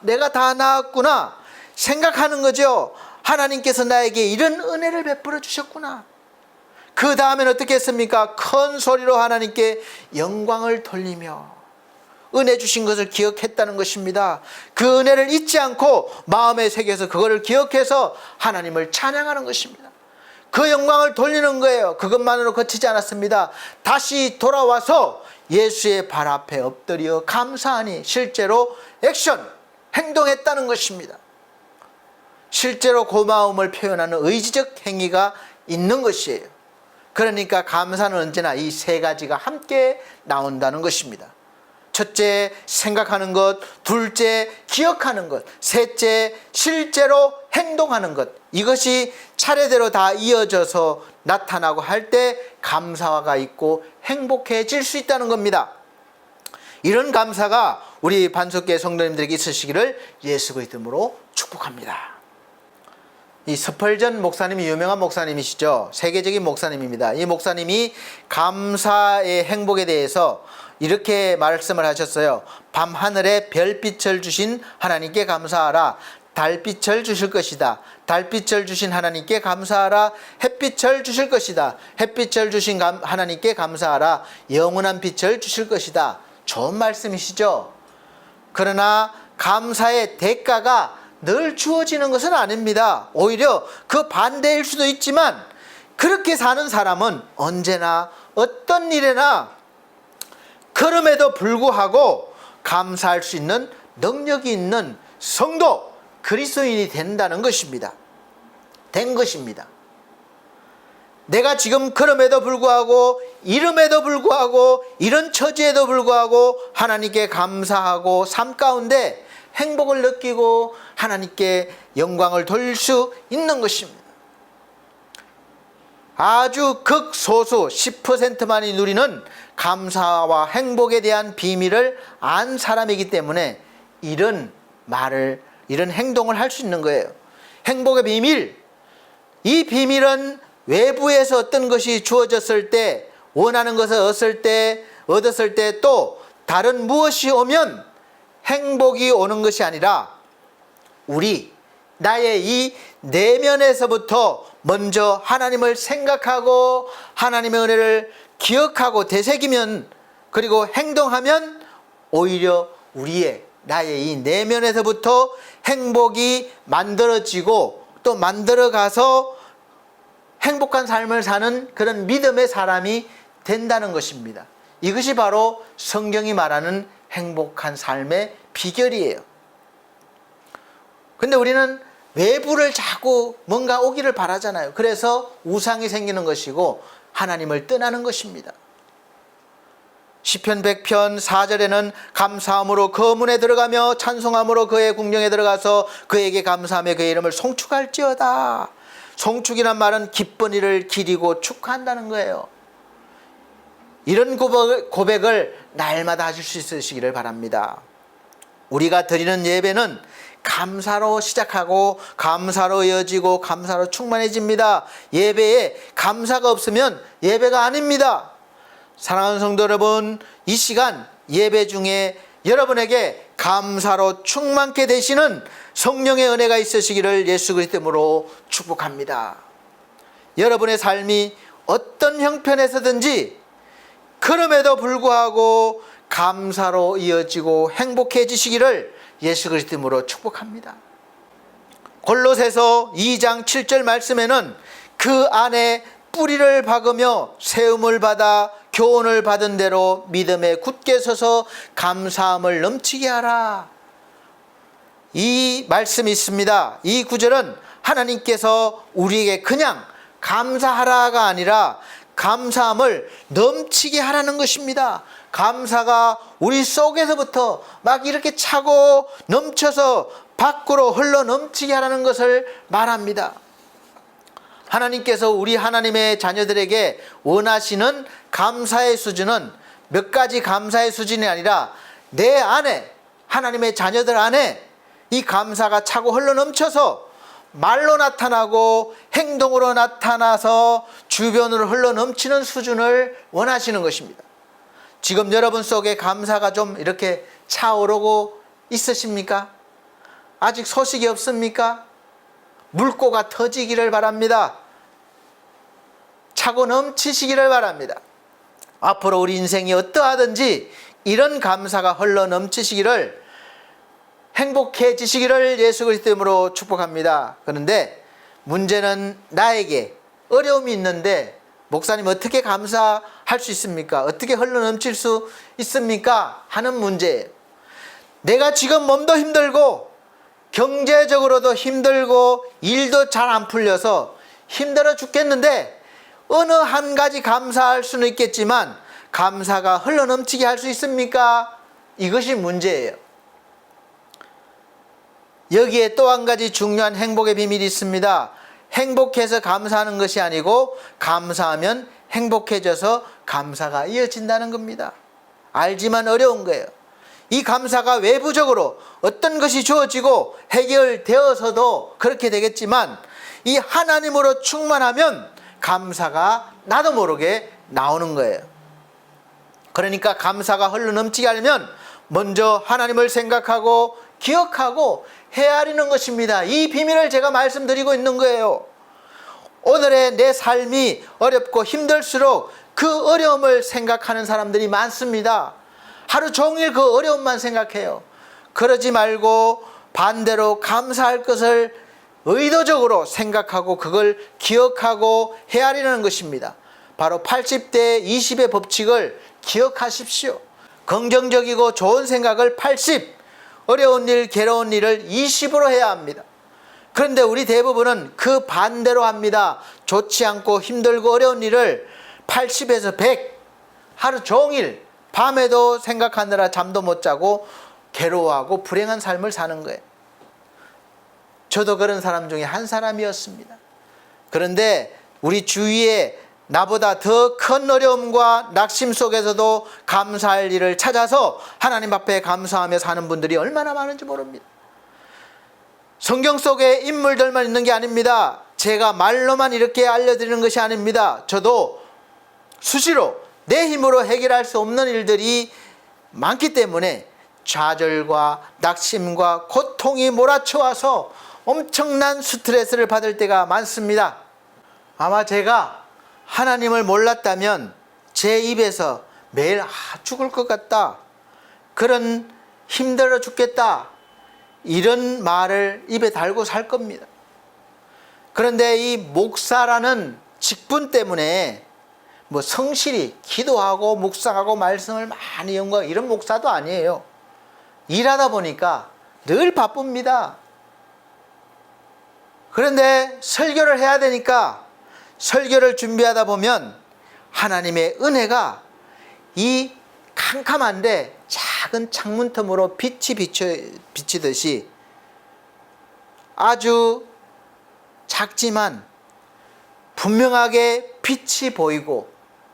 내가 다 나았구나 생각하는 거죠. 하나님께서 나에게 이런 은혜를 베풀어 주셨구나. 그 다음엔 어떻게 했습니까? 큰 소리로 하나님께 영광을 돌리며 은혜 주신 것을 기억했다는 것입니다. 그 은혜를 잊지 않고 마음에 새겨서 그거를 기억해서 하나님을 찬양하는 것입니다. 그 영광을 돌리는 거예요. 그것만으로 그치지 않았습니다. 다시 돌아와서 예수의 발 앞에 엎드려 감사하니 실제로 액션, 행동했다는 것입니다. 실제로 고마움을 표현하는 의지적 행위가 있는 것이에요. 그러니까 감사는 언제나 이 세 가지가 함께 나온다는 것입니다. 첫째, 생각하는 것. 둘째, 기억하는 것. 셋째, 실제로 행동하는 것. 이것이 차례대로 다 이어져서 나타나고 할 때 감사가 있고 행복해질 수 있다는 겁니다. 이런 감사가 우리 반석교회 성도님들에게 있으시기를 예수 그리스도 이름으로 축복합니다. 이 스펄전 목사님이 유명한 목사님이시죠. 세계적인 목사님입니다. 이 목사님이 감사의 행복에 대해서 이렇게 말씀을 하셨어요. 밤하늘에 별빛을 주신 하나님께 감사하라. 달빛을 주실 것이다. 달빛을 주신 하나님께 감사하라. 햇빛을 주실 것이다. 햇빛을 주신 하나님께 감사하라. 영원한 빛을 주실 것이다. 좋은 말씀이시죠. 그러나 감사의 대가가 늘 주어지는 것은 아닙니다. 오히려 그 반대일 수도 있지만 그렇게 사는 사람은 언제나 어떤 일에나 그럼에도 불구하고 감사할 수 있는 능력이 있는 성도, 그리스도인이 된다는 것입니다. 된 것입니다. 내가 지금 그럼에도 불구하고, 이름에도 불구하고, 이런 처지에도 불구하고 하나님께 감사하고 삶 가운데 행복을 느끼고 하나님께 영광을 돌릴 수 있는 것입니다. 아주 극소수 10%만이 누리는 감사와 행복에 대한 비밀을 안 사람이기 때문에 이런 말을, 이런 행동을 할 수 있는 거예요. 행복의 비밀, 이 비밀은 외부에서 어떤 것이 주어졌을 때, 원하는 것을 얻었을 때 또 다른 무엇이 오면 행복이 오는 것이 아니라 나의 이 내면에서부터 먼저 하나님을 생각하고 하나님의 은혜를 기억하고 되새기면, 그리고 행동하면 오히려 나의 이 내면에서부터 행복이 만들어지고 또 만들어가서 행복한 삶을 사는 그런 믿음의 사람이 된다는 것입니다. 이것이 바로 성경이 말하는 행복한 삶의 비결이에요. 근데 우리는 외부를 자꾸 뭔가 오기를 바라잖아요. 그래서 우상이 생기는 것이고 하나님을 떠나는 것입니다. 시편 100편 4절에는 감사함으로 그 문에 들어가며 찬송함으로 그의 궁정에 들어가서 그에게 감사하며 그의 이름을 송축할지어다. 송축이란 말은 기쁜 일을 기리고 축하한다는 거예요. 이런 고백을 날마다 하실 수 있으시기를 바랍니다. 우리가 드리는 예배는 감사로 시작하고 감사로 이어지고 감사로 충만해집니다. 예배에 감사가 없으면 예배가 아닙니다. 사랑하는 성도 여러분, 이 시간 예배 중에 여러분에게 감사로 충만케 되시는 성령의 은혜가 있으시기를 예수 그리스도 이름으로 축복합니다. 여러분의 삶이 어떤 형편에서든지 그럼에도 불구하고 감사로 이어지고 행복해지시기를 예수 그리스도 이름으로 축복합니다. 골로새서 2장 7절 말씀에는 그 안에 뿌리를 박으며 세움을 받아 교훈을 받은 대로 믿음에 굳게 서서 감사함을 넘치게 하라. 이 말씀이 있습니다. 이 구절은 하나님께서 우리에게 그냥 감사하라가 아니라 감사함을 넘치게 하라는 것입니다. 감사가 우리 속에서부터 막 이렇게 차고 넘쳐서 밖으로 흘러 넘치게 하라는 것을 말합니다. 하나님께서 우리 하나님의 자녀들에게 원하시는 감사의 수준은 몇 가지 감사의 수준이 아니라 내 안에, 하나님의 자녀들 안에 이 감사가 차고 흘러 넘쳐서 말로 나타나고 행동으로 나타나서 주변으로 흘러 넘치는 수준을 원하시는 것입니다. 지금 여러분 속에 감사가 좀 이렇게 차오르고 있으십니까? 아직 소식이 없습니까? 물꼬가 터지기를 바랍니다. 차고 넘치시기를 바랍니다. 앞으로 우리 인생이 어떠하든지 이런 감사가 흘러 넘치시기를, 행복해지시기를 예수 그리스도 이름으로 축복합니다. 그런데 문제는 나에게 어려움이 있는데 목사님 어떻게 감사할 수 있습니까? 어떻게 흘러 넘칠 수 있습니까? 하는 문제예요. 내가 지금 몸도 힘들고 경제적으로도 힘들고 일도 잘 안 풀려서 힘들어 죽겠는데 어느 한 가지 감사할 수는 있겠지만 감사가 흘러 넘치게 할 수 있습니까? 이것이 문제예요. 여기에 또 한 가지 중요한 행복의 비밀이 있습니다. 행복해서 감사하는 것이 아니고 감사하면 행복해져서 감사가 이어진다는 겁니다. 알지만 어려운 거예요. 이 감사가 외부적으로 어떤 것이 주어지고 해결되어서도 그렇게 되겠지만 이 하나님으로 충만하면 감사가 나도 모르게 나오는 거예요. 그러니까 감사가 흘러 넘치게 하려면 먼저 하나님을 생각하고 기억하고 헤아리는 것입니다. 이 비밀을 제가 말씀드리고 있는 거예요. 오늘의 내 삶이 어렵고 힘들수록 그 어려움을 생각하는 사람들이 많습니다. 하루 종일 그 어려움만 생각해요. 그러지 말고 반대로 감사할 것을 의도적으로 생각하고 그걸 기억하고 헤아리는 것입니다. 바로 80대 20의 법칙을 기억하십시오. 긍정적이고 좋은 생각을 80, 어려운 일, 괴로운 일을 20으로 해야 합니다. 그런데 우리 대부분은 그 반대로 합니다. 좋지 않고 힘들고 어려운 일을 80에서 100, 하루 종일 밤에도 생각하느라 잠도 못 자고 괴로워하고 불행한 삶을 사는 거예요. 저도 그런 사람 중에 한 사람이었습니다. 그런데 우리 주위에 나보다 더 큰 어려움과 낙심 속에서도 감사할 일을 찾아서 하나님 앞에 감사하며 사는 분들이 얼마나 많은지 모릅니다. 성경 속에 인물들만 있는 게 아닙니다. 제가 말로만 이렇게 알려드리는 것이 아닙니다. 저도 수시로 내 힘으로 해결할 수 없는 일들이 많기 때문에 좌절과 낙심과 고통이 몰아쳐와서 엄청난 스트레스를 받을 때가 많습니다. 아마 제가 하나님을 몰랐다면 제 입에서 매일 죽을 것 같다, 그런 힘들어 죽겠다, 이런 말을 입에 달고 살 겁니다. 그런데 이 목사라는 직분 때문에 뭐 성실히 기도하고 묵상하고 말씀을 많이 연구하고 이런 목사도 아니에요. 일하다 보니까 늘 바쁩니다. 그런데 설교를 해야 되니까 설교를 준비하다 보면 하나님의 은혜가 이 캄캄한데 작은 창문 틈으로 빛이 비치듯이 아주 작지만 분명하게 빛이 보이고,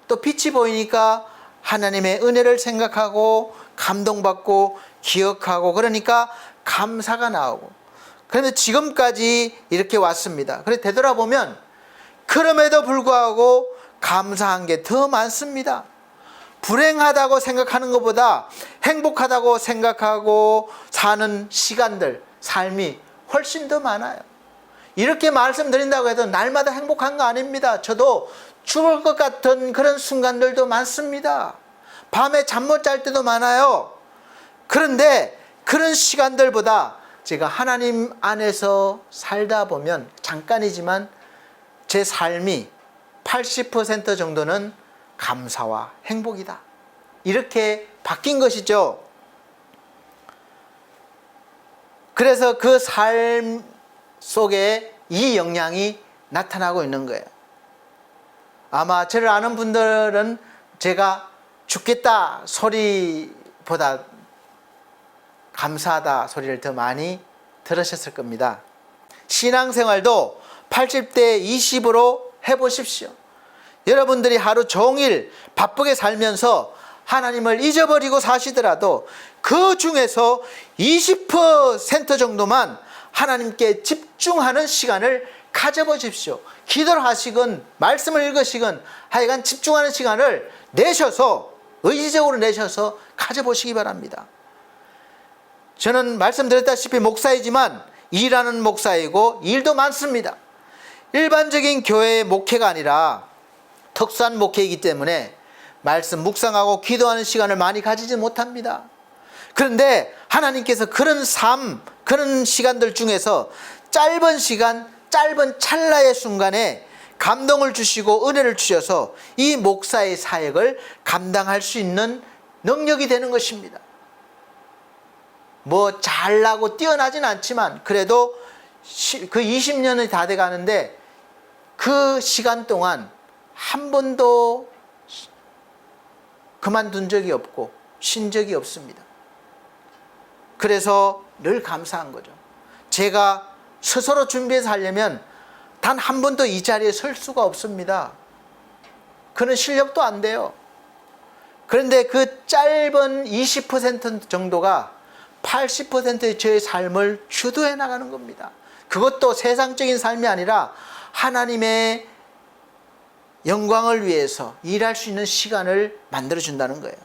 또 빛이 보이니까 하나님의 은혜를 생각하고 감동받고 기억하고, 그러니까 감사가 나오고, 그런데 지금까지 이렇게 왔습니다. 그래서 되돌아보면 그럼에도 불구하고 감사한 게 더 많습니다. 불행하다고 생각하는 것보다 행복하다고 생각하고 사는 시간들, 삶이 훨씬 더 많아요. 이렇게 말씀드린다고 해도 날마다 행복한 거 아닙니다. 저도 죽을 것 같은 그런 순간들도 많습니다. 밤에 잠 못 잘 때도 많아요. 그런데 그런 시간들보다 제가 하나님 안에서 살다 보면 잠깐이지만 제 삶이 80% 정도는 감사와 행복이다, 이렇게 바뀐 것이죠. 그래서 그 삶 속에 이 영향이 나타나고 있는 거예요. 아마 저를 아는 분들은 제가 죽겠다 소리보다 감사하다 소리를 더 많이 들으셨을 겁니다. 신앙생활도 80대 20으로 해보십시오. 여러분들이 하루 종일 바쁘게 살면서 하나님을 잊어버리고 사시더라도 그 중에서 20% 정도만 하나님께 집중하는 시간을 가져보십시오. 기도를 하시건 말씀을 읽으시건 하여간 집중하는 시간을 내셔서, 의지적으로 내셔서 가져보시기 바랍니다. 저는 말씀드렸다시피 목사이지만 일하는 목사이고 일도 많습니다. 일반적인 교회의 목회가 아니라 특수한 목회이기 때문에 말씀 묵상하고 기도하는 시간을 많이 가지지 못합니다. 그런데 하나님께서 그런 삶, 그런 시간들 중에서 짧은 시간, 짧은 찰나의 순간에 감동을 주시고 은혜를 주셔서 이 목사의 사역을 감당할 수 있는 능력이 되는 것입니다. 뭐 잘나고 뛰어나진 않지만 그래도 그 20년이 다 돼 가는데 그 시간 동안 한 번도 그만둔 적이 없고 쉰 적이 없습니다. 그래서 늘 감사한 거죠. 제가 스스로 준비해서 하려면 단 한 번도 이 자리에 설 수가 없습니다. 그런 실력도 안 돼요. 그런데 그 짧은 20% 정도가 80%의 저의 삶을 주도해 나가는 겁니다. 그것도 세상적인 삶이 아니라 하나님의 영광을 위해서 일할 수 있는 시간을 만들어준다는 거예요.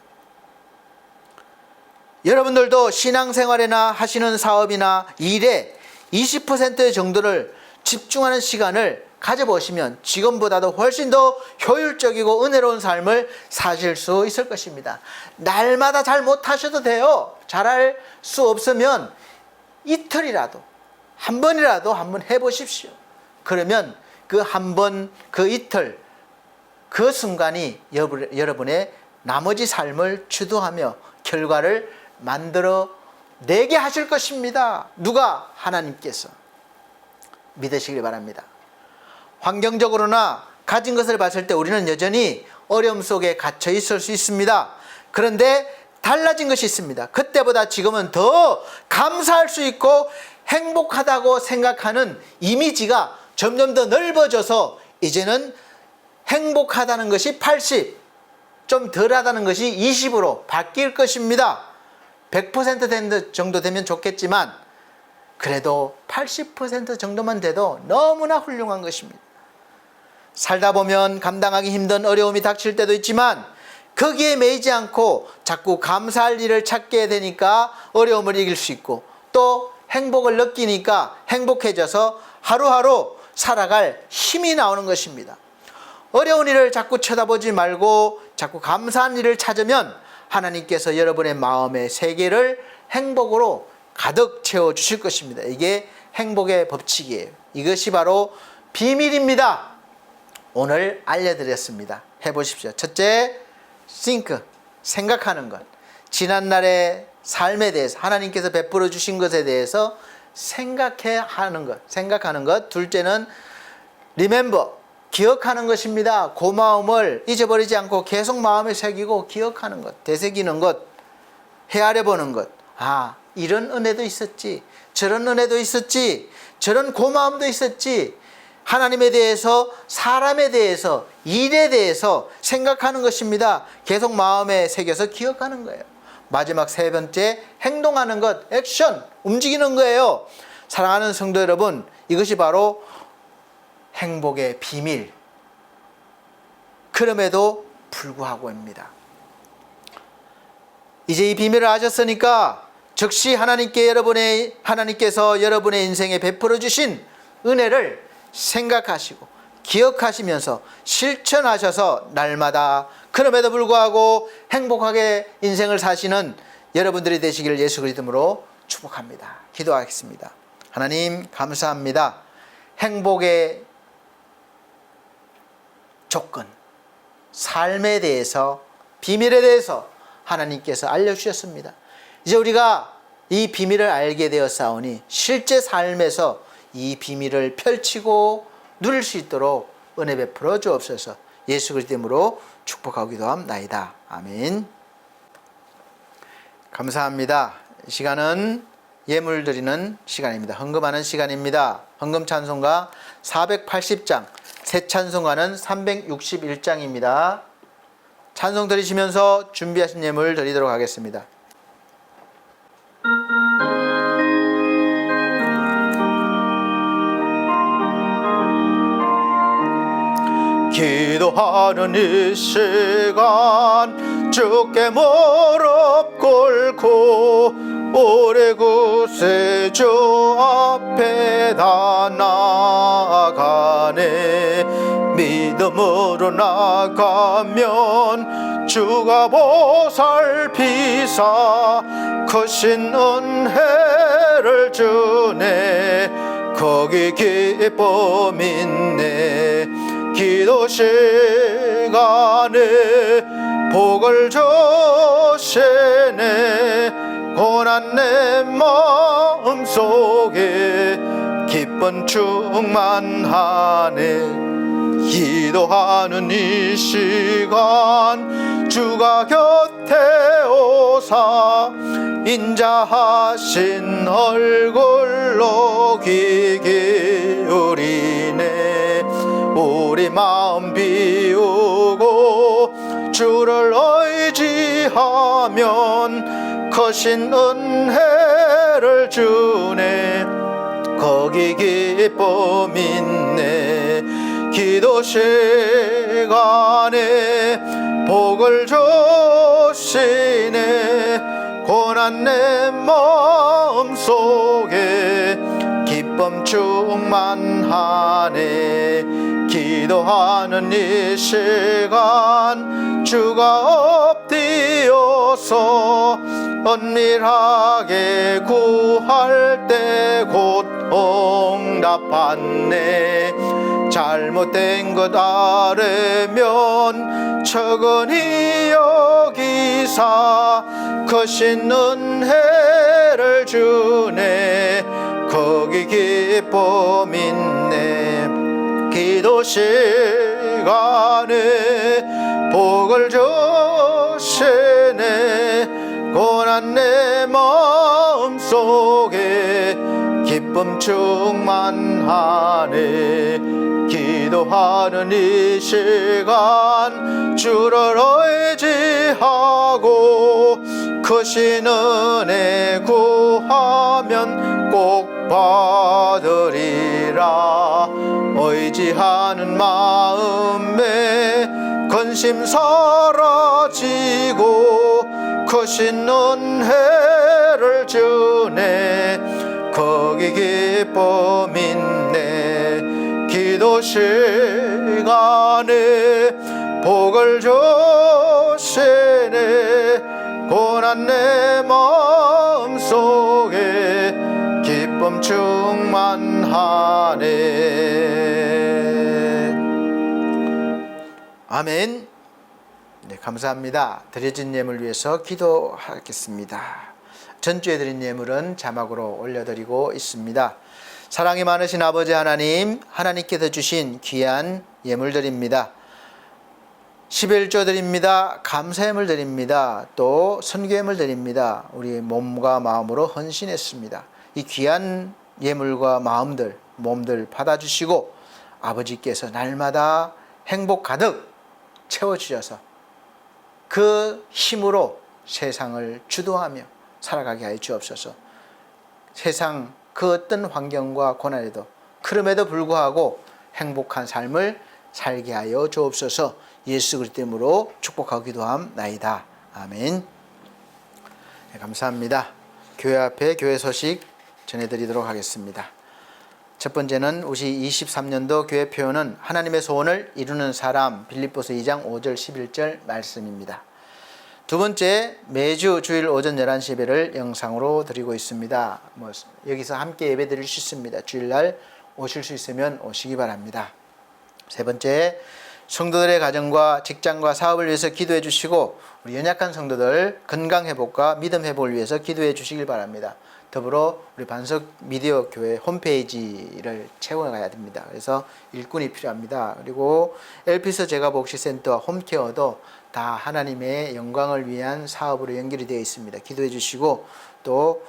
여러분들도 신앙생활이나 하시는 사업이나 일에 20% 정도를 집중하는 시간을 가져보시면 지금보다도 훨씬 더 효율적이고 은혜로운 삶을 사실 수 있을 것입니다. 날마다 잘 못하셔도 돼요. 잘할 수 없으면 이틀이라도 한 번이라도 한번 해보십시오. 그러면 그 한 번, 그 이틀, 그 순간이 여러분의 나머지 삶을 주도하며 결과를 만들어 내게 하실 것입니다. 누가? 하나님께서. 믿으시길 바랍니다. 환경적으로나 가진 것을 봤을 때 우리는 여전히 어려움 속에 갇혀 있을 수 있습니다. 그런데 달라진 것이 있습니다. 그때보다 지금은 더 감사할 수 있고 행복하다고 생각하는 이미지가 점점 더 넓어져서 이제는 행복하다는 것이 80, 좀 덜하다는 것이 20으로 바뀔 것입니다. 100% 정도 되면 좋겠지만 그래도 80% 정도만 돼도 너무나 훌륭한 것입니다. 살다 보면 감당하기 힘든 어려움이 닥칠 때도 있지만 거기에 매이지 않고 자꾸 감사할 일을 찾게 되니까 어려움을 이길 수 있고 또 행복을 느끼니까 행복해져서 하루하루 살아갈 힘이 나오는 것입니다. 어려운 일을 자꾸 쳐다보지 말고 자꾸 감사한 일을 찾으면 하나님께서 여러분의 마음의 세계를 행복으로 가득 채워주실 것입니다. 이게 행복의 법칙이에요. 이것이 바로 비밀입니다. 오늘 알려드렸습니다. 해보십시오. 첫째, think, 생각하는 것. 지난날의 삶에 대해서 하나님께서 베풀어 주신 것에 대해서 생각하는 것. 둘째는 remember, 기억하는 것입니다. 고마움을 잊어버리지 않고 계속 마음에 새기고 기억하는 것, 되새기는 것, 헤아려 보는 것. 아, 이런 은혜도 있었지, 저런 은혜도 있었지, 저런 고마움도 있었지. 하나님에 대해서, 사람에 대해서, 일에 대해서 생각하는 것입니다. 계속 마음에 새겨서 기억하는 거예요. 마지막 세 번째, 행동하는 것, 액션, 움직이는 거예요. 사랑하는 성도 여러분, 이것이 바로 행복의 비밀. 그럼에도 불구하고입니다. 이제 이 비밀을 아셨으니까 즉시 하나님께서 여러분의 인생에 베풀어 주신 은혜를 생각하시고 기억하시면서 실천하셔서 날마다 그럼에도 불구하고 행복하게 인생을 사시는 여러분들이 되시기를 예수 그리스도 이름으로 축복합니다. 기도하겠습니다. 하나님 감사합니다. 행복의 조건, 삶에 대해서, 비밀에 대해서 하나님께서 알려주셨습니다. 이제 우리가 이 비밀을 알게 되었사오니 실제 삶에서 이 비밀을 펼치고 누릴 수 있도록 은혜 베풀어 주옵소서. 예수 그리스도 이름으로 축복하고 기도합나이다. 아멘. 감사합니다. 이 시간은 예물 드리는 시간입니다. 헌금하는 시간입니다. 헌금 찬송가 480장, 새 찬송가는 361장입니다. 찬송 드리시면서 준비하신 예물 드리도록 하겠습니다. 기도하는 이 시간 주께 무릎 꿇고 오래 구세주 앞에 다 나아가네. 믿음으로 나가면 주가 보살피사 크신 은혜를 주네. 거기 기쁨 있네. 기도 시간에 복을 주시네. 고난 내 마음속에 기쁨 충만하네. 기도하는 이 시간 주가 곁에 오사 인자하신 얼굴로 귀 기울이네. 우리 마음 비우고 주를 의지하면 크신 은혜를 주네. 거기 기쁨 있네. 기도 시간에 복을 주시네. 고난 내 마음속에 기쁨 충만하네. 기도하는 이 시간 주가 엎드려서 은밀하게 구할 때 곧 응답받네. 잘못된 것 알으면 적은히 여기사 크신 은혜를 주네. 거기 기쁨 있네. 기도 시간에 복을 주시네. 고난 내 마음속에 기쁨 충만하네. 기도하는 이 시간 주를 의지하고 크신 은혜 구하면 꼭 받으리라. 의지하는 마음에 근심 사라지고 크신 은혜를 주네. 거기 기쁨 있네. 기도 시간에 복을 주시네. 고난 내 마음속에 기쁨 충만하네. 아멘. 네, 감사합니다. 드려진 예물 위해서 기도하겠습니다. 전주에 드린 예물은 자막으로 올려드리고 있습니다. 사랑이 많으신 아버지 하나님, 하나님께서 주신 귀한 예물들입니다. 11조 드립니다. 감사예물 드립니다. 또 선교예물 드립니다. 우리 몸과 마음으로 헌신했습니다. 이 귀한 예물과 마음들, 몸들 받아주시고 아버지께서 날마다 행복 가득 채워주셔서 그 힘으로 세상을 주도하며 살아가게 하여 주옵소서. 세상 그 어떤 환경과 고난에도 그럼에도 불구하고 행복한 삶을 살게 하여 주옵소서. 예수 그리스도 이름으로 축복하고 기도함나이다. 아멘. 네, 감사합니다. 교회 앞에 교회 소식 전해드리도록 하겠습니다. 첫 번째는 우리 23년도 교회 표어는 하나님의 소원을 이루는 사람, 빌립보서 2장 5절 11절 말씀입니다. 두 번째, 매주 주일 오전 11시 예배를 영상으로 드리고 있습니다. 여기서 함께 예배 드릴 수 있습니다. 주일날 오실 수 있으면 오시기 바랍니다. 세 번째, 성도들의 가정과 직장과 사업을 위해서 기도해 주시고 우리 연약한 성도들 건강 회복과 믿음 회복을 위해서 기도해 주시길 바랍니다. 더불어 우리 반석 미디어 교회 홈페이지를 채워가야 됩니다. 그래서 일꾼이 필요합니다. 그리고 엘피스 제가복지센터 홈케어도 다 하나님의 영광을 위한 사업으로 연결이 되어 있습니다. 기도해 주시고 또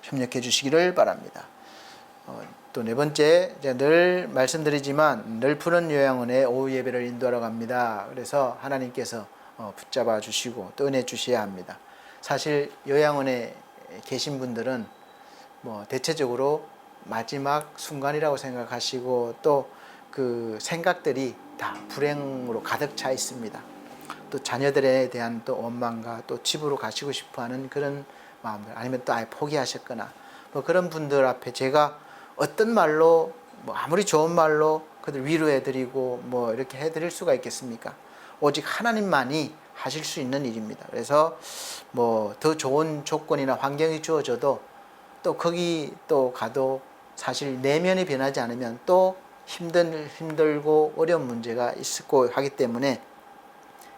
협력해 주시기를 바랍니다. 또 네 번째, 제가 늘 말씀드리지만 늘 푸른 요양원에 오후 예배를 인도하러 갑니다. 그래서 하나님께서 붙잡아 주시고 또 은혜 주셔야 합니다. 사실 요양원에 계신 분들은 대체적으로 마지막 순간이라고 생각하시고 또 그 생각들이 다 불행으로 가득 차 있습니다. 또 자녀들에 대한 또 원망과 또 집으로 가시고 싶어하는 그런 마음들, 아니면 또 아예 포기하셨거나 그런 분들 앞에 제가 어떤 말로 아무리 좋은 말로 그들 위로해드리고 이렇게 해드릴 수가 있겠습니까? 오직 하나님만이 하실 수 있는 일입니다. 그래서 더 좋은 조건이나 환경이 주어져도 또 거기 또 가도 사실 내면이 변하지 않으면 또 힘들고 어려운 문제가 있고 하기 때문에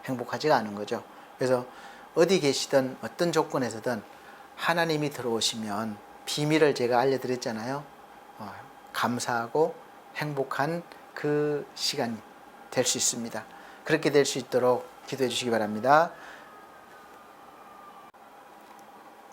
행복하지가 않은 거죠. 그래서 어디 계시든 어떤 조건에서든 하나님이 들어오시면 비밀을 제가 알려드렸잖아요. 감사하고 행복한 그 시간이 될 수 있습니다. 그렇게 될 수 있도록 기도해 주시기 바랍니다.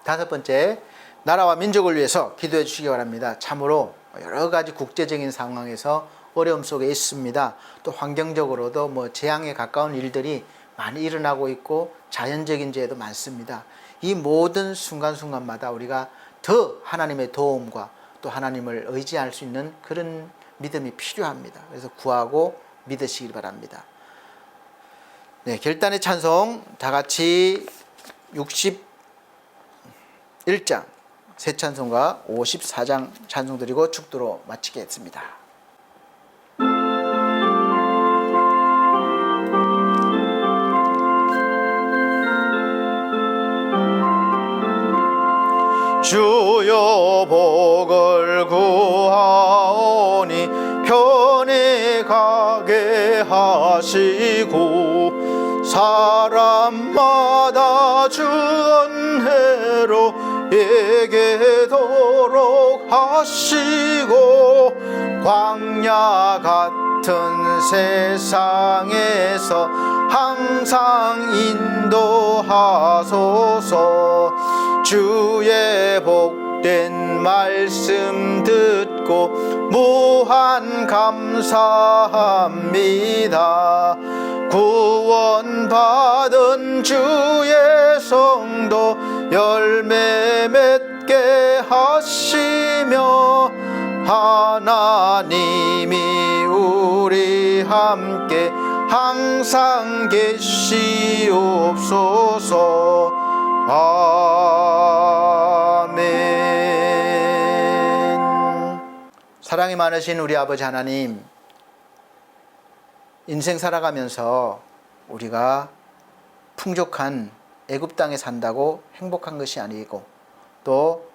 다섯 번째, 나라와 민족을 위해서 기도해 주시기 바랍니다. 참으로 여러 가지 국제적인 상황에서 어려움 속에 있습니다. 또 환경적으로도 재앙에 가까운 일들이 많이 일어나고 있고 자연적인 재해도 많습니다. 이 모든 순간순간마다 우리가 더 하나님의 도움과 또 하나님을 의지할 수 있는 그런 믿음이 필요합니다. 그래서 구하고 믿으시길 바랍니다. 네, 결단의 찬송 다 같이 61장 새 찬송가 54장 찬송 드리고 축도로 마치겠습니다. 주여 복을 구하오니 편히 가게 하시고 사람마다 주 은혜로 예게도록 하시고 광야 같은 세상에서 항상 인도하소서. 주의 복된 말씀 듣고 무한 감사합니다. 구원받은 주의 성도 열매 맺게 하시며 하나님이 우리 함께 항상 계시옵소서. 아멘. 사랑이 많으신 우리 아버지 하나님, 인생 살아가면서 우리가 풍족한 애굽 땅에 산다고 행복한 것이 아니고 또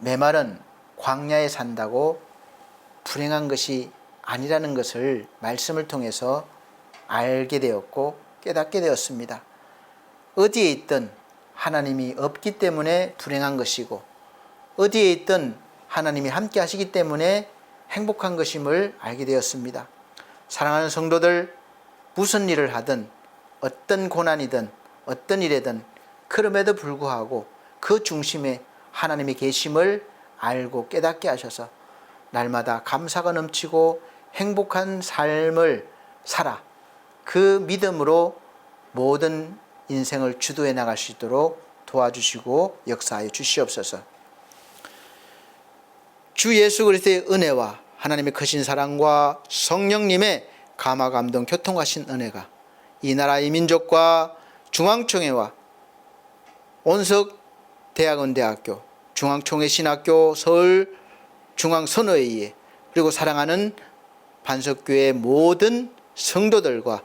메마른 광야에 산다고 불행한 것이 아니라는 것을 말씀을 통해서 알게 되었고 깨닫게 되었습니다. 어디에 있든 하나님이 없기 때문에 불행한 것이고 어디에 있든 하나님이 함께 하시기 때문에 행복한 것임을 알게 되었습니다. 사랑하는 성도들, 무슨 일을 하든 어떤 고난이든 어떤 일이든 그럼에도 불구하고 그 중심에 하나님이 계심을 알고 깨닫게 하셔서 날마다 감사가 넘치고 행복한 삶을 살아 그 믿음으로 모든 인생을 주도해 나갈 수 있도록 도와주시고 역사하여 주시옵소서. 주 예수 그리스도의 은혜와 하나님의 크신 사랑과 성령님의 감화 감동 교통하신 은혜가 이 나라의 민족과 중앙총회와 온석대학원대학교, 중앙총회신학교, 서울중앙선교회 그리고 사랑하는 반석교회 모든 성도들과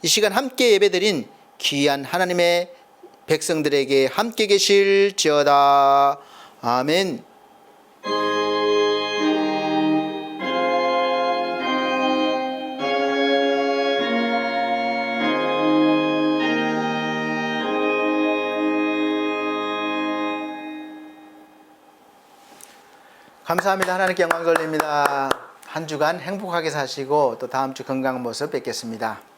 이 시간 함께 예배드린 귀한 하나님의 백성들에게 함께 계실지어다. 아멘. 감사합니다. 하나님께 영광 돌립니다. 한 주간 행복하게 사시고 또 다음 주 건강한 모습 뵙겠습니다.